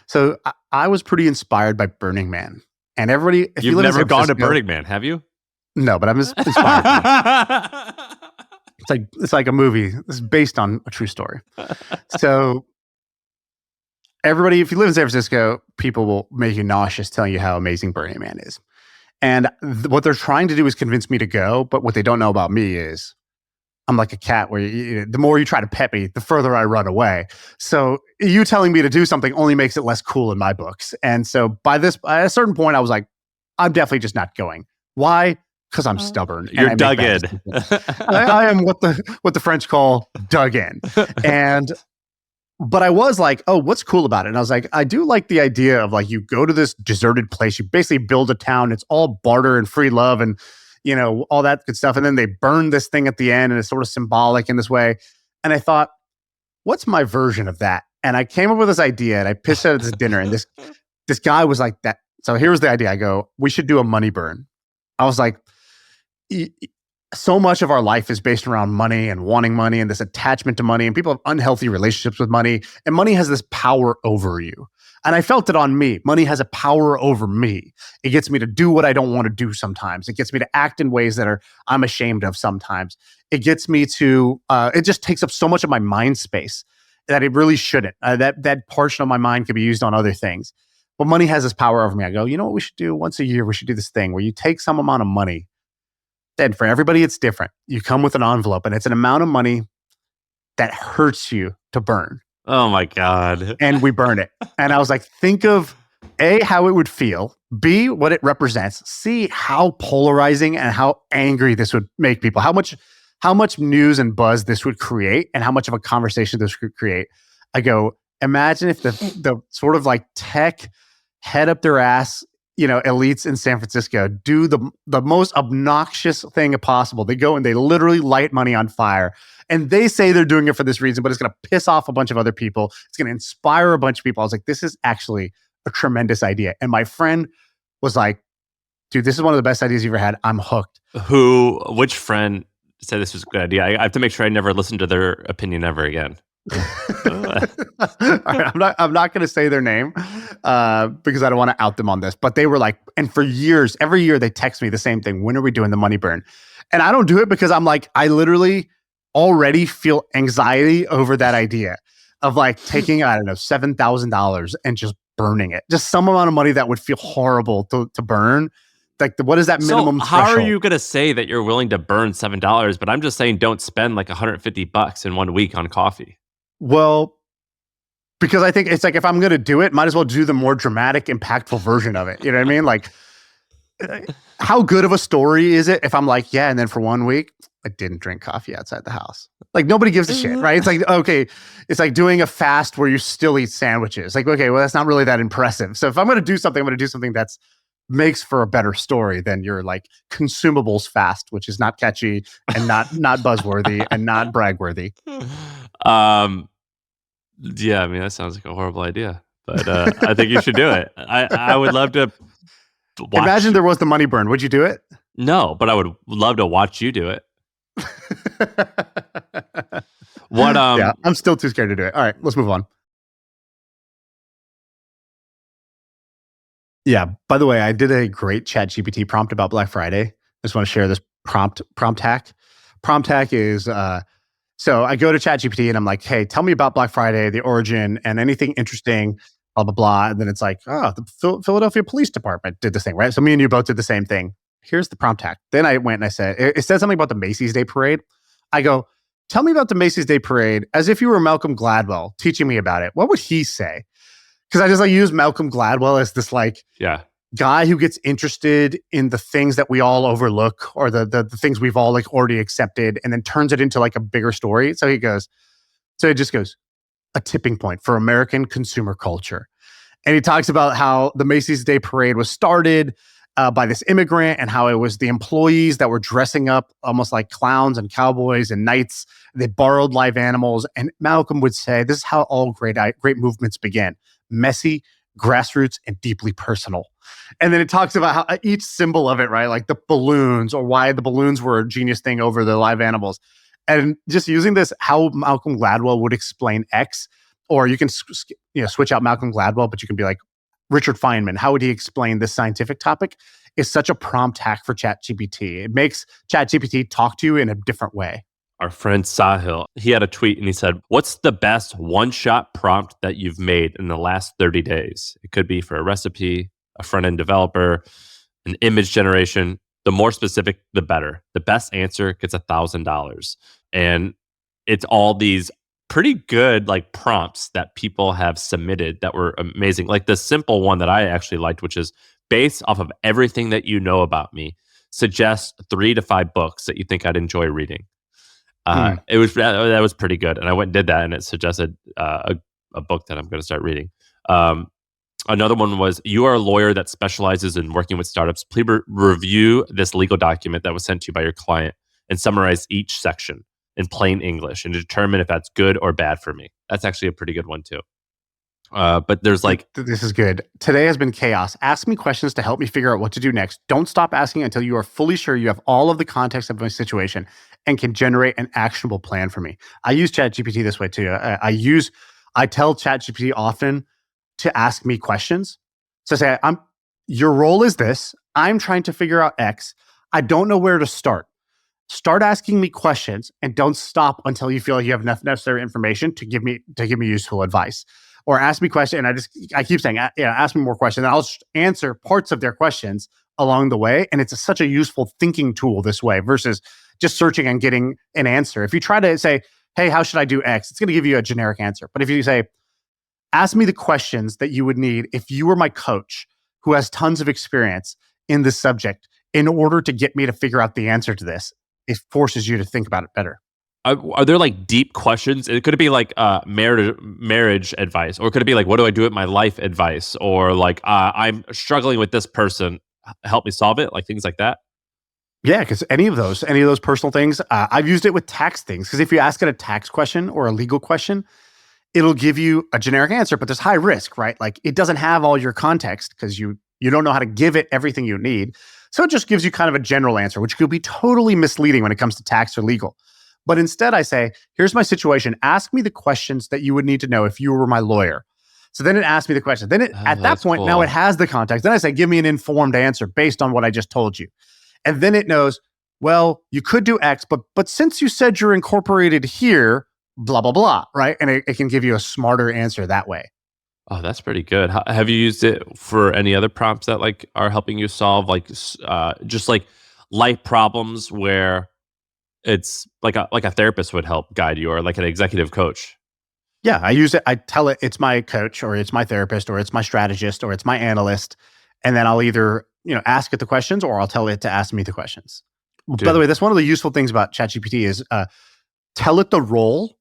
So I was pretty inspired by Burning Man. And everybody, if you've never gone to Burning Man, have you? No, but I'm inspired. It's like a movie. It's based on a true story. So everybody, if you live in San Francisco, people will make you nauseous telling you how amazing Burning Man is. And what they're trying to do is convince me to go. But what they don't know about me is I'm like a cat where the more you try to pet me, the further I run away. So you telling me to do something only makes it less cool in my books. And so at a certain point, I was like, I'm definitely just not going. Why? Because I'm stubborn. You're dug in. I am what the French call dug in. But I was like, oh, what's cool about it? And I was like, I do like the idea of like, you go to this deserted place, you basically build a town, it's all barter and free love and, all that good stuff. And then they burn this thing at the end and it's sort of symbolic in this way. And I thought, what's my version of that? And I came up with this idea and I pitched it at this dinner and this guy was like that. So here was the idea. I go, we should do a money burn. I was like, so much of our life is based around money and wanting money and this attachment to money, and people have unhealthy relationships with money, and money has this power over you. And I felt it on me. Money has a power over me. It gets me to do what I don't want to do sometimes. It gets me to act in ways that I'm ashamed of sometimes. It gets me to, it just takes up so much of my mind space that it really shouldn't. That portion of my mind could be used on other things. But money has this power over me. I go, you know what we should do? Once a year, we should do this thing where you take some amount of money. Then for everybody, it's different. You come with an envelope and it's an amount of money that hurts you to burn. Oh my God. And we burn it. And I was like, think of A, how it would feel, B, what it represents, C, how polarizing and how angry this would make people, how much news and buzz this would create and how much of a conversation this could create. I go, imagine if the sort of like tech head up their ass, elites in San Francisco do the most obnoxious thing possible. They go and they literally light money on fire. And they say they're doing it for this reason, but it's going to piss off a bunch of other people. It's going to inspire a bunch of people. I was like, this is actually a tremendous idea. And my friend was like, dude, this is one of the best ideas you've ever had. I'm hooked. Which friend said this was a good idea? I have to make sure I never listen to their opinion ever again. All right, I'm not going to say their name because I don't want to out them on this. But they were like, and for years, every year they text me the same thing. When are we doing the money burn? And I don't do it because I'm like, I literally already feel anxiety over that idea of like taking, I don't know, $7,000 and just burning it. Just some amount of money that would feel horrible to burn. Like, what is that minimum threshold? How are you going to say that you're willing to burn $7? But I'm just saying, don't spend like $150 in 1 week on coffee. Well, because I think it's like, if I'm going to do it, might as well do the more dramatic, impactful version of it. You know what I mean? Like, how good of a story is it if I'm like, yeah, and then for 1 week, I didn't drink coffee outside the house. Like nobody gives a shit, right? It's like, okay, it's like doing a fast where you still eat sandwiches. Like, okay, well, that's not really that impressive. So if I'm going to do something, I'm going to do something that's makes for a better story than your like consumables fast, which is not catchy and not buzzworthy and not bragworthy. Yeah, I mean, that sounds like a horrible idea, but I think you should do it. I would love to watch. Imagine there was the money burn. Would you do it? No, but I would love to watch you do it. What? Yeah, I'm still too scared to do it. All right, let's move on. Yeah. By the way, I did a great ChatGPT prompt about Black Friday. I just want to share this prompt hack. Prompt hack is so I go to ChatGPT and I'm like, hey, tell me about Black Friday, the origin, and anything interesting, blah blah blah. And then it's like, oh, the Philadelphia Police Department did this thing, right? So me and you both did the same thing. Here's the prompt hack. Then I went and I said, it said something about the Macy's Day Parade. I go, tell me about the Macy's Day Parade as if you were Malcolm Gladwell teaching me about it. What would he say? Because I just like use Malcolm Gladwell as this like guy who gets interested in the things that we all overlook or the things we've all like already accepted and then turns it into like a bigger story. So it just goes, a tipping point for American consumer culture. And he talks about how the Macy's Day Parade was started by this immigrant and how it was the employees that were dressing up almost like clowns and cowboys and knights. They borrowed live animals. And Malcolm would say, this is how all great movements begin. Messy, grassroots, and deeply personal. And then it talks about how each symbol of it, right? Like the balloons or why the balloons were a genius thing over the live animals. And just using this, how Malcolm Gladwell would explain X, or you can switch out Malcolm Gladwell, but you can be like, Richard Feynman, how would he explain this scientific topic? Is such a prompt hack for ChatGPT. It makes ChatGPT talk to you in a different way. Our friend Sahil, he had a tweet and he said, what's the best one-shot prompt that you've made in the last 30 days? It could be for a recipe, a front-end developer, an image generation. The more specific, the better. The best answer gets $1,000. And it's all these pretty good like prompts that people have submitted that were amazing. Like the simple one that I actually liked, which is based off of everything that you know about me, suggest 3 to 5 books that you think I'd enjoy reading. That was pretty good, and I went and did that, and it suggested a book that I'm going to start reading. Another one was, you are a lawyer that specializes in working with startups. Please review this legal document that was sent to you by your client and summarize each section in plain English and determine if that's good or bad for me. That's actually a pretty good one too. But there's like... This is good. Today has been chaos. Ask me questions to help me figure out what to do next. Don't stop asking until you are fully sure you have all of the context of my situation and can generate an actionable plan for me. I use ChatGPT this way too. I tell ChatGPT often to ask me questions. So say, your role is this. I'm trying to figure out X. I don't know where to start. Start asking me questions and don't stop until you feel like you have enough necessary information to give me useful advice. Or ask me questions, and I keep saying, ask me more questions. And I'll answer parts of their questions along the way. And it's such a useful thinking tool this way versus just searching and getting an answer. If you try to say, hey, how should I do X? It's going to give you a generic answer. But if you say, ask me the questions that you would need if you were my coach who has tons of experience in this subject in order to get me to figure out the answer to this, it forces you to think about it better. Are there like deep questions? It could be like marriage advice, or could it be like, what do I do with my life advice? Or like, I'm struggling with this person, help me solve it, like things like that? Yeah, because any of those personal things, I've used it with tax things. Because if you ask it a tax question or a legal question, it'll give you a generic answer, but there's high risk, right? Like it doesn't have all your context because you don't know how to give it everything you need. So it just gives you kind of a general answer, which could be totally misleading when it comes to tax or legal. But instead I say, here's my situation. Ask me the questions that you would need to know if you were my lawyer. So then it asks me the question. Then at that point, cool. Now it has the context. Then I say, give me an informed answer based on what I just told you. And then it knows, well, you could do X, but since you said you're incorporated here, blah, blah, blah, right? And it can give you a smarter answer that way. Oh, that's pretty good. Have you used it for any other prompts that like are helping you solve like just like life problems where it's like a therapist would help guide you, or like an executive coach? Yeah, I use it. I tell it it's my coach, or it's my therapist, or it's my strategist, or it's my analyst. And then I'll either ask it the questions, or I'll tell it to ask me the questions. Dude. By the way, that's one of the useful things about ChatGPT is tell it the role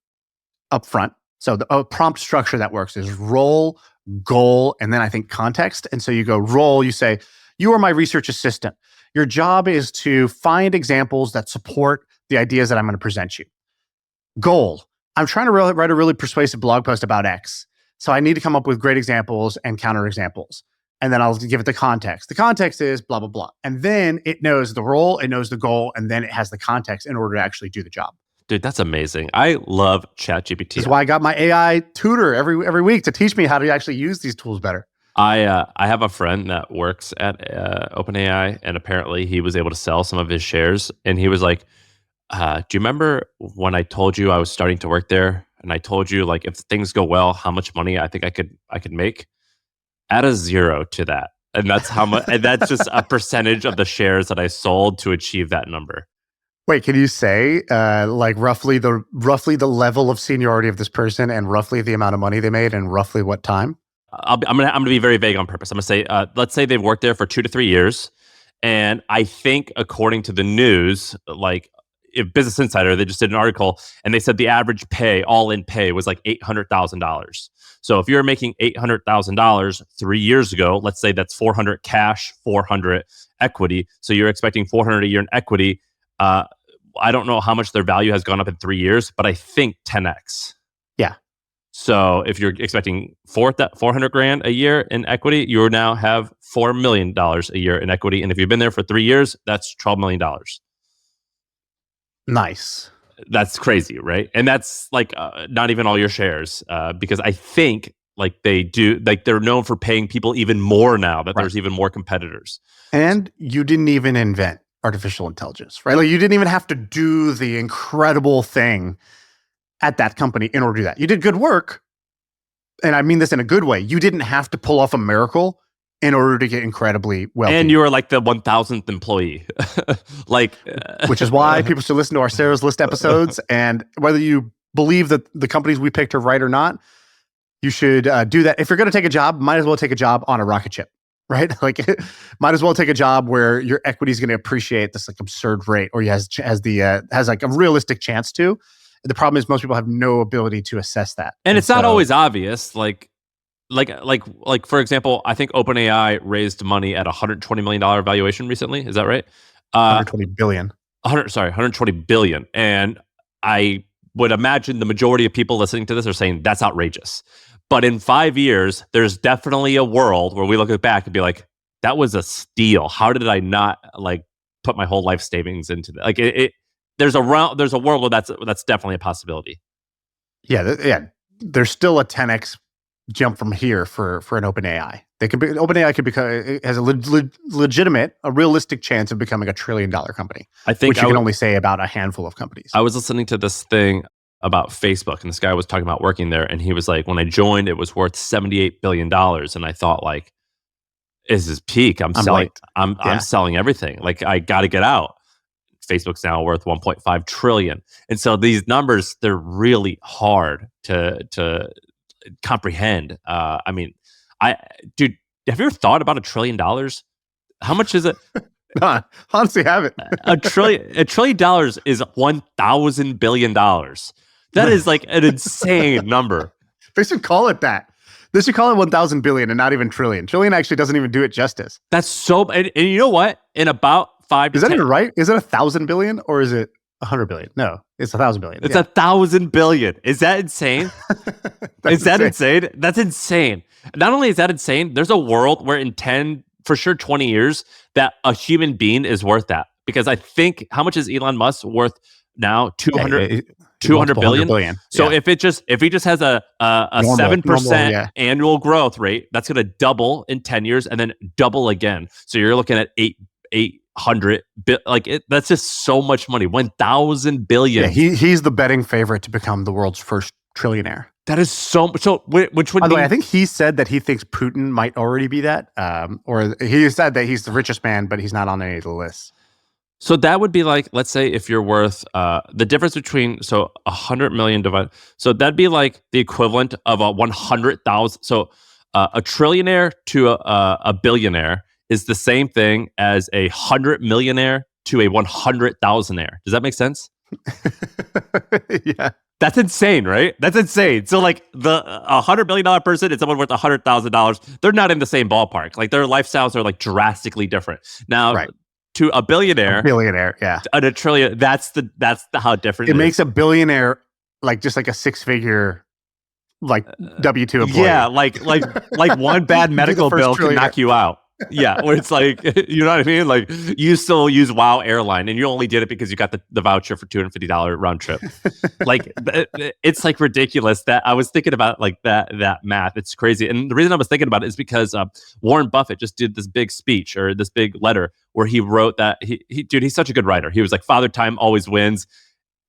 up front. So the prompt structure that works is role, goal, and then I think context. And so you go role, you say, you are my research assistant. Your job is to find examples that support the ideas that I'm going to present you. Goal, I'm trying to write a really persuasive blog post about X. So I need to come up with great examples and counterexamples. And then I'll give it the context. The context is blah, blah, blah. And then it knows the role, it knows the goal, and then it has the context in order to actually do the job. Dude, that's amazing. I love ChatGPT. That's why I got my AI tutor every week to teach me how to actually use these tools better. I have a friend that works at OpenAI, and apparently he was able to sell some of his shares. And he was like, do you remember when I told you I was starting to work there? And I told you, like, if things go well, how much money I think I could make? Add a 0 to that. And that's how much, and that's just a percentage of the shares that I sold to achieve that number. Wait, can you say like roughly the level of seniority of this person and roughly the amount of money they made and roughly what time? I'm gonna be very vague on purpose. I'm gonna say, let's say they've worked there for 2 to 3 years, and I think according to the news, like if Business Insider, they just did an article and they said the average pay, all in pay, was like $800,000. So if you're making $800,000 3 years ago, let's say that's 400 cash, 400 equity. So you're expecting 400 a year in equity. I don't know how much their value has gone up in 3 years, but I think 10x. Yeah. So if you're expecting 400 grand a year in equity, you now have $4 million a year in equity. And if you've been there for 3 years, that's $12 million. Nice. That's crazy, right? And that's like not even all your shares, because I think like they're known for paying people even more now that there's even more competitors. And you didn't even invent artificial intelligence, right? Like you didn't even have to do the incredible thing at that company in order to do that. You did good work. And I mean this in a good way. You didn't have to pull off a miracle in order to get incredibly wealthy. And you were like the 1,000th employee. Which is why people should listen to our Sarah's List episodes. And whether you believe that the companies we picked are right or not, you should do that. If you're going to take a job, might as well take a job on a rocket ship, right? Like, might as well take a job where your equity is going to appreciate this like absurd rate, or has like a realistic chance to. The problem is most people have no ability to assess that. And it's not always obvious. Like for example, I think OpenAI raised money at $120 million valuation recently. Is that right? 120 billion. 120 billion. And I would imagine the majority of people listening to this are saying that's outrageous. But in 5 years, there's definitely a world where we look back and be like, that was a steal. How did I not like put my whole life savings into that? Like there's a world where that's definitely a possibility. Yeah. There's still a 10x jump from here for an OpenAI. OpenAI could become, it has a realistic chance of becoming $1 trillion company. I think which you can only say about a handful of companies. I was listening to this thing about Facebook, and this guy was talking about working there, and he was like, when I joined, it was worth $78 billion, and I thought like, this is peak. I'm selling everything. Like I got to get out. Facebook's now worth 1.5 trillion. And so these numbers, they're really hard to comprehend. I mean, dude, have you ever thought about $1 trillion? How much is it? No, honestly, haven't. $1 trillion is 1,000 billion dollars. That is like an insane number. They should call it that. They should call it 1,000 billion and not even trillion. Trillion actually doesn't even do it justice. That's so, and you know what? In about 5 to 10. Is that even right? Is it 1,000 billion or is it 100 billion? No, it's 1,000 billion. It's 1,000 billion. Is that insane? Is that insane? That's insane. Not only is that insane, there's a world where in 10, for sure 20 years, that a human being is worth that. Because I think, how much is Elon Musk worth now? 200 billion. So if he just has a 7% annual growth rate, that's going to double in 10 years and then double again. So you're looking at 800 that's just so much money. 1,000 billion. Yeah, he's the betting favorite to become the world's first trillionaire. That is so which would by the way, I think he said that he thinks Putin might already be that, or he said that he's the richest man, but he's not on any of the lists. So that would be like, let's say if you're worth the difference between 100 million divided, so that'd be like the equivalent of a 100,000. So a trillionaire to a billionaire is the same thing as a 100 millionaire to a 100,000aire. Does that make sense? Yeah. That's insane, right? That's insane. So like the $100 million person and someone worth $100,000, they're not in the same ballpark. Like their lifestyles are like drastically different. Now, to a billionaire, yeah, and a trillion, that's how different it makes a billionaire like just like a six-figure like W-2 employee. Yeah, like one bad medical bill can knock you out. Yeah, where it's like, you know what I mean? Like you still use WOW airline and you only did it because you got the voucher for $250 round trip. Like it's like ridiculous that I was thinking about like that math. It's crazy. And the reason I was thinking about it is because Warren Buffett just did this big speech or this big letter where he wrote that he's such a good writer. He was like, Father Time always wins.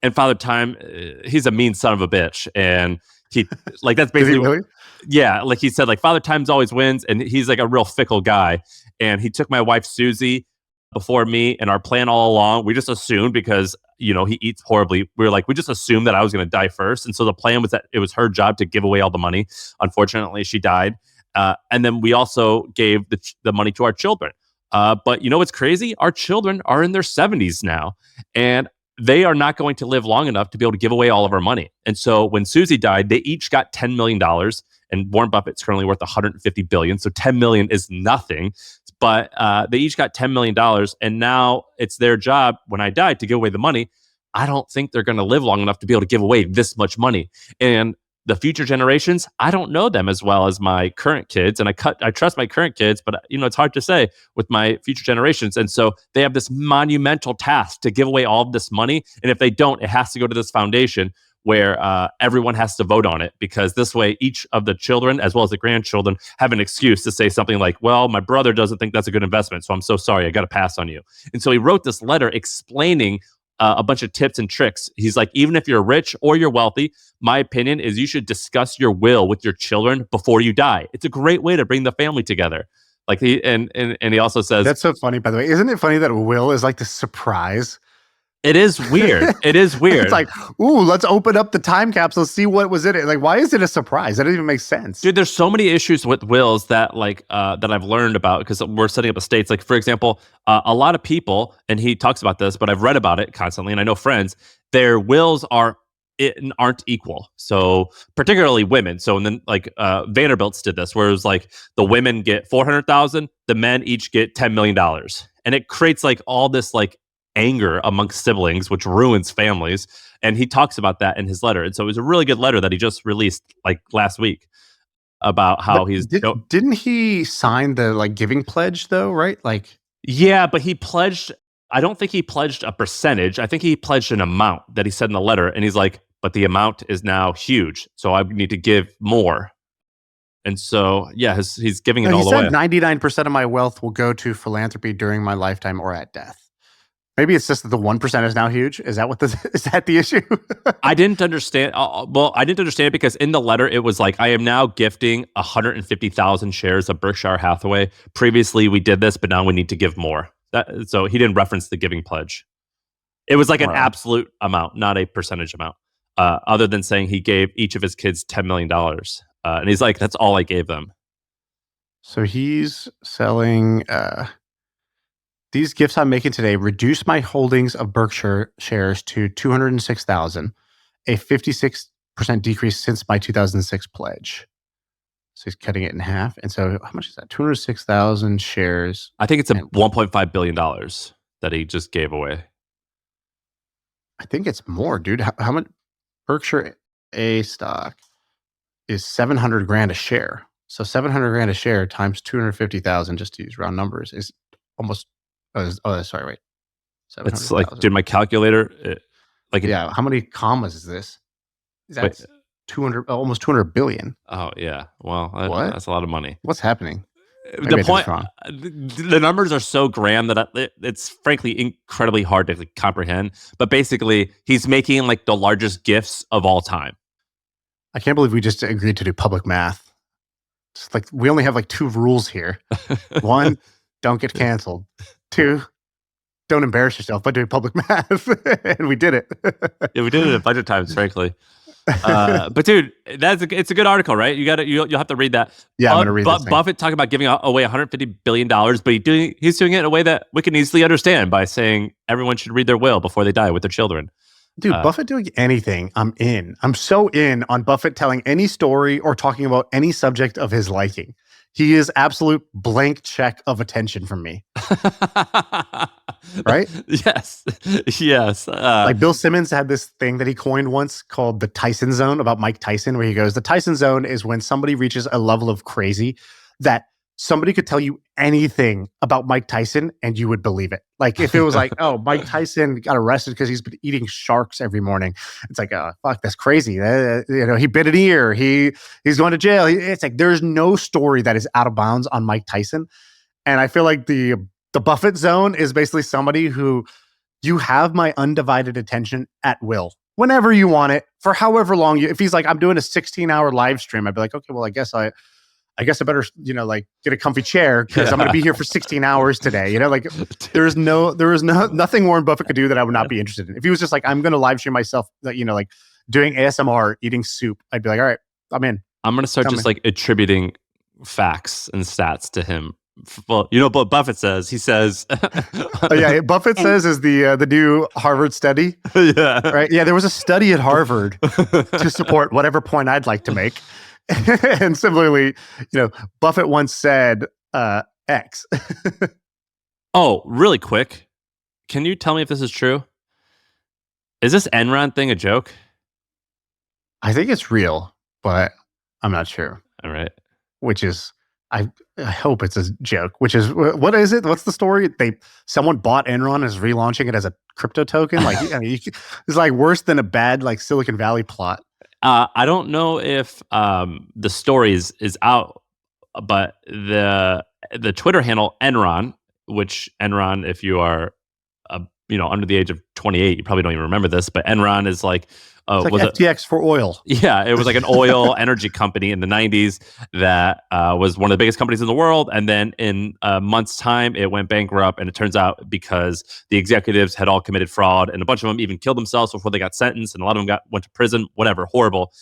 And Father Time, he's a mean son of a bitch. And he like that's basically really? Yeah, like he said, like Father Times always wins, and he's like a real fickle guy. And he took my wife Susie before me, and our plan all along, we just assumed because he eats horribly. We were like, we just assumed that I was going to die first, and so the plan was that it was her job to give away all the money. Unfortunately, she died, and then we also gave the money to our children. But you know what's crazy? Our children are in their 70s now, and they are not going to live long enough to be able to give away all of our money. And so when Susie died, they each got $10 million. And Warren Buffett's currently worth $150 billion. So $10 million is nothing. But they each got $10 million. And now it's their job when I died to give away the money. I don't think they're going to live long enough to be able to give away this much money. And the future generations, I don't know them as well as my current kids. And I trust my current kids, but it's hard to say with my future generations. And so they have this monumental task to give away all of this money. And if they don't, it has to go to this foundation where everyone has to vote on it, because this way each of the children as well as the grandchildren have an excuse to say something like, well, my brother doesn't think that's a good investment, so I'm so sorry, I got to pass on you. And so he wrote this letter explaining a bunch of tips and tricks. He's like, even if you're rich or you're wealthy, my opinion is you should discuss your will with your children before you die. It's a great way to bring the family together. Like he also says, that's so funny, by the way. Isn't it funny that will is like the surprise? It is weird. It is weird. It's like, ooh, let's open up the time capsule, see what was in it. Like, why is it a surprise? That doesn't even make sense. Dude, there's so many issues with wills that that I've learned about because we're setting up estates. Like, for example, a lot of people, and he talks about this, but I've read about it constantly, and I know friends, their wills aren't equal. So particularly women. So and then Vanderbilt's did this, where it was like the women get $400,000, the men each get $10 million, and it creates like all this like anger amongst siblings, which ruins families. And he talks about that in his letter. And so it was a really good letter that he just released like last week about how didn't he sign the like giving pledge though, right? Like, yeah, but he pledged, I don't think he pledged a percentage. I think he pledged an amount that he said in the letter. And he's like, but the amount is now huge, so I need to give more. And so, yeah, he's giving it all away. He said 99% of my wealth will go to philanthropy during my lifetime or at death. Maybe it's just that the 1% is now huge. Is that is that the issue? I didn't understand. Well, I didn't understand because in the letter, it was like, I am now gifting 150,000 shares of Berkshire Hathaway. Previously, we did this, but now we need to give more. So he didn't reference the giving pledge. It was like an absolute amount, not a percentage amount, other than saying he gave each of his kids $10 million. And he's like, that's all I gave them. So he's selling... These gifts I'm making today reduce my holdings of Berkshire shares to 206,000, a 56% decrease since my 2006 pledge. So he's cutting it in half. And so how much is that? 206,000 shares. I think it's $1.5 billion that he just gave away. I think it's more, dude. How much? Berkshire A stock is 700 grand a share. So 700 grand a share times 250,000, just to use round numbers, is almost... sorry, wait. It's like, dude, my calculator, how many commas is this? That's 200, almost 200 billion. Oh yeah. Well, that's a lot of money. What's happening? The point, the numbers are so grand that it's frankly incredibly hard to comprehend. But basically, he's making like the largest gifts of all time. I can't believe we just agreed to do public math. It's like we only have like two rules here. One, don't get canceled. Two, don't embarrass yourself by doing public math. And we did it. Yeah, we did it at budget times, frankly. But dude, it's a good article, right? You'll have to read that. Yeah, I'm gonna read this thing. Buffett talking about giving away $150 billion, but he's doing it in a way that we can easily understand by saying everyone should read their will before they die with their children. Dude, Buffett doing anything, I'm in. I'm so in on Buffett telling any story or talking about any subject of his liking. He is absolute blank check of attention from me. Right? Yes. Like Bill Simmons had this thing that he coined once called the Tyson Zone about Mike Tyson, where he goes, the Tyson Zone is when somebody reaches a level of crazy that somebody could tell you anything about Mike Tyson and you would believe it. Like if it was like, oh, Mike Tyson got arrested because he's been eating sharks every morning. It's like, oh, fuck, that's crazy. He bit an ear. He's going to jail. It's like there's no story that is out of bounds on Mike Tyson. And I feel like the Buffett zone is basically somebody who you have my undivided attention at will. Whenever you want it, for however long if he's like, I'm doing a 16-hour live stream, I'd be like, okay, well, I guess I better, like get a comfy chair because I'm going to be here for 16 hours today. Like there is nothing Warren Buffett could do that I would not be interested in. If he was just like, I'm going to live stream myself, like doing ASMR, eating soup, I'd be like, all right, I'm in. I'm going to start like attributing facts and stats to him. Well, what Buffett says. He says, Buffett says is the new Harvard study. Yeah. Right. Yeah. There was a study at Harvard to support whatever point I'd like to make. And similarly, Buffett once said X. Oh, really quick. Can you tell me if this is true? Is this Enron thing a joke? I think it's real, but I'm not sure. All right. Which is, I hope it's a joke, which is, what is it? What's the story? Someone bought Enron and is relaunching it as a crypto token. Like, it's like worse than a bad like Silicon Valley plot. I don't know if the story is out, but the Twitter handle Enron, which Enron, if you are under the age of 28, you probably don't even remember this, but Enron is like it's like FTX for oil. Yeah, it was like an oil energy company in the 90s that was one of the biggest companies in the world. And then in a month's time, it went bankrupt. And it turns out because the executives had all committed fraud and a bunch of them even killed themselves before they got sentenced. And a lot of them went to prison, whatever, horrible.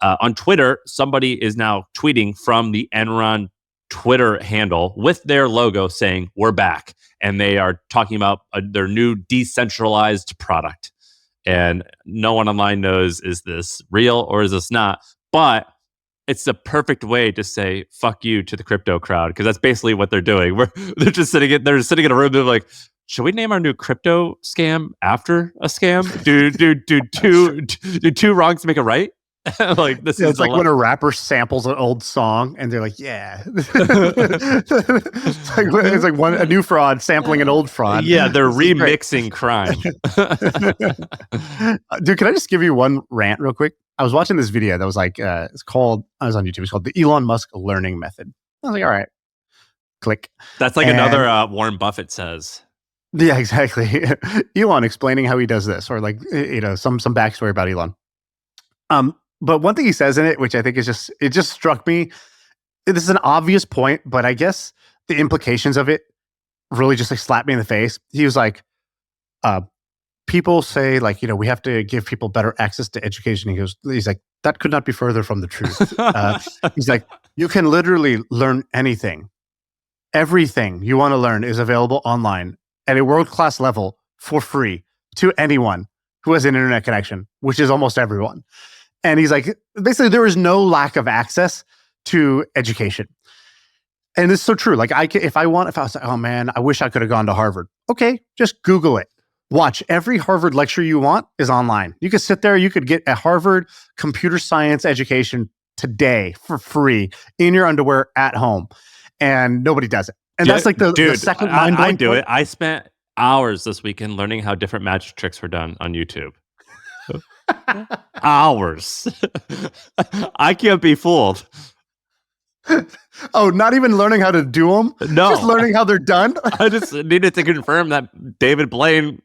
On Twitter, somebody is now tweeting from the Enron Twitter handle with their logo saying, "We're back." And they are talking about their new decentralized product. And no one online knows, is this real or is this not? But it's the perfect way to say fuck you to the crypto crowd, because that's basically what they're doing. They're sitting in a room. They're like, should we name our new crypto scam after a scam? Do two wrongs make a right? Like this is it's like when a rapper samples an old song and they're like, yeah. it's like a new fraud sampling an old fraud. Yeah, they're remixing crime. Dude, can I just give you one rant real quick? I was watching this video that was like, I was on YouTube. It's called the Elon Musk learning method. I was like, all right, click. That's like another Warren Buffett says. Yeah, exactly. Elon explaining how he does this, or like, some backstory about Elon. But one thing he says in it, which I think is it just struck me. This is an obvious point, but I guess the implications of it really just like slapped me in the face. He was like, people say like, we have to give people better access to education. He's like, that could not be further from the truth. He's like, you can literally learn anything. Everything you want to learn is available online at a world-class level for free to anyone who has an internet connection, which is almost everyone. And he's like, basically, there is no lack of access to education. And it's so true. Like, if I was like, oh man, I wish I could have gone to Harvard. Okay, just Google it. Watch, every Harvard lecture you want is online. You could sit there, you could get a Harvard computer science education today for free in your underwear at home. And nobody does it. And that's like the second mind blowing. I do it. I spent hours this weekend learning how different magic tricks were done on YouTube. Hours. I can't be fooled. Oh, not even learning how to do them? No. Just learning how they're done? I just needed to confirm that David Blaine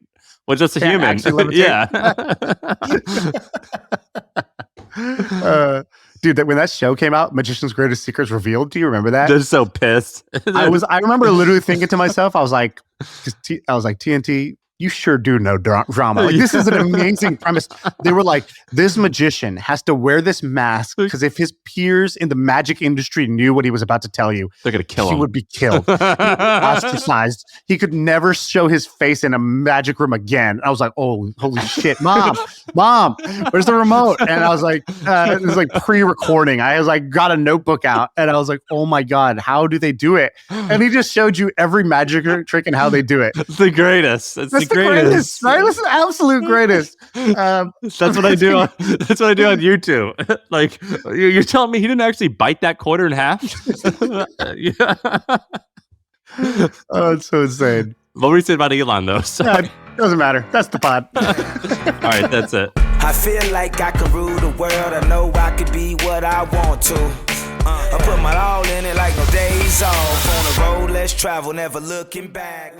was just a human. Yeah. Dude, when that show came out, Magician's Greatest Secrets Revealed, do you remember that? They're so pissed. I remember literally thinking to myself, I was like, TNT, you sure do know drama. Like, this is an amazing premise. They were like, this magician has to wear this mask because if his peers in the magic industry knew what he was about to tell you, they're going to kill him. He would be killed. He would be ostracized. He could never show his face in a magic room again. I was like, oh, holy shit, mom, where's the remote? And I was like, it was like pre-recording. I was like, got a notebook out and I was like, oh my God, how do they do it? And he just showed you every magic trick and how they do it. It's the greatest. It's the greatest. Right? It's the absolute greatest. That's what I do. That's what I do on YouTube. Like, you're telling me he didn't actually bite that quarter in half? Yeah. Oh, it's so insane. What were you saying about Elon, though? It doesn't matter. That's the pod. All right, that's it. I feel like I can rule the world. I know I could be what I want to. I put my all in it like no days off. On the road, let's travel, never looking back.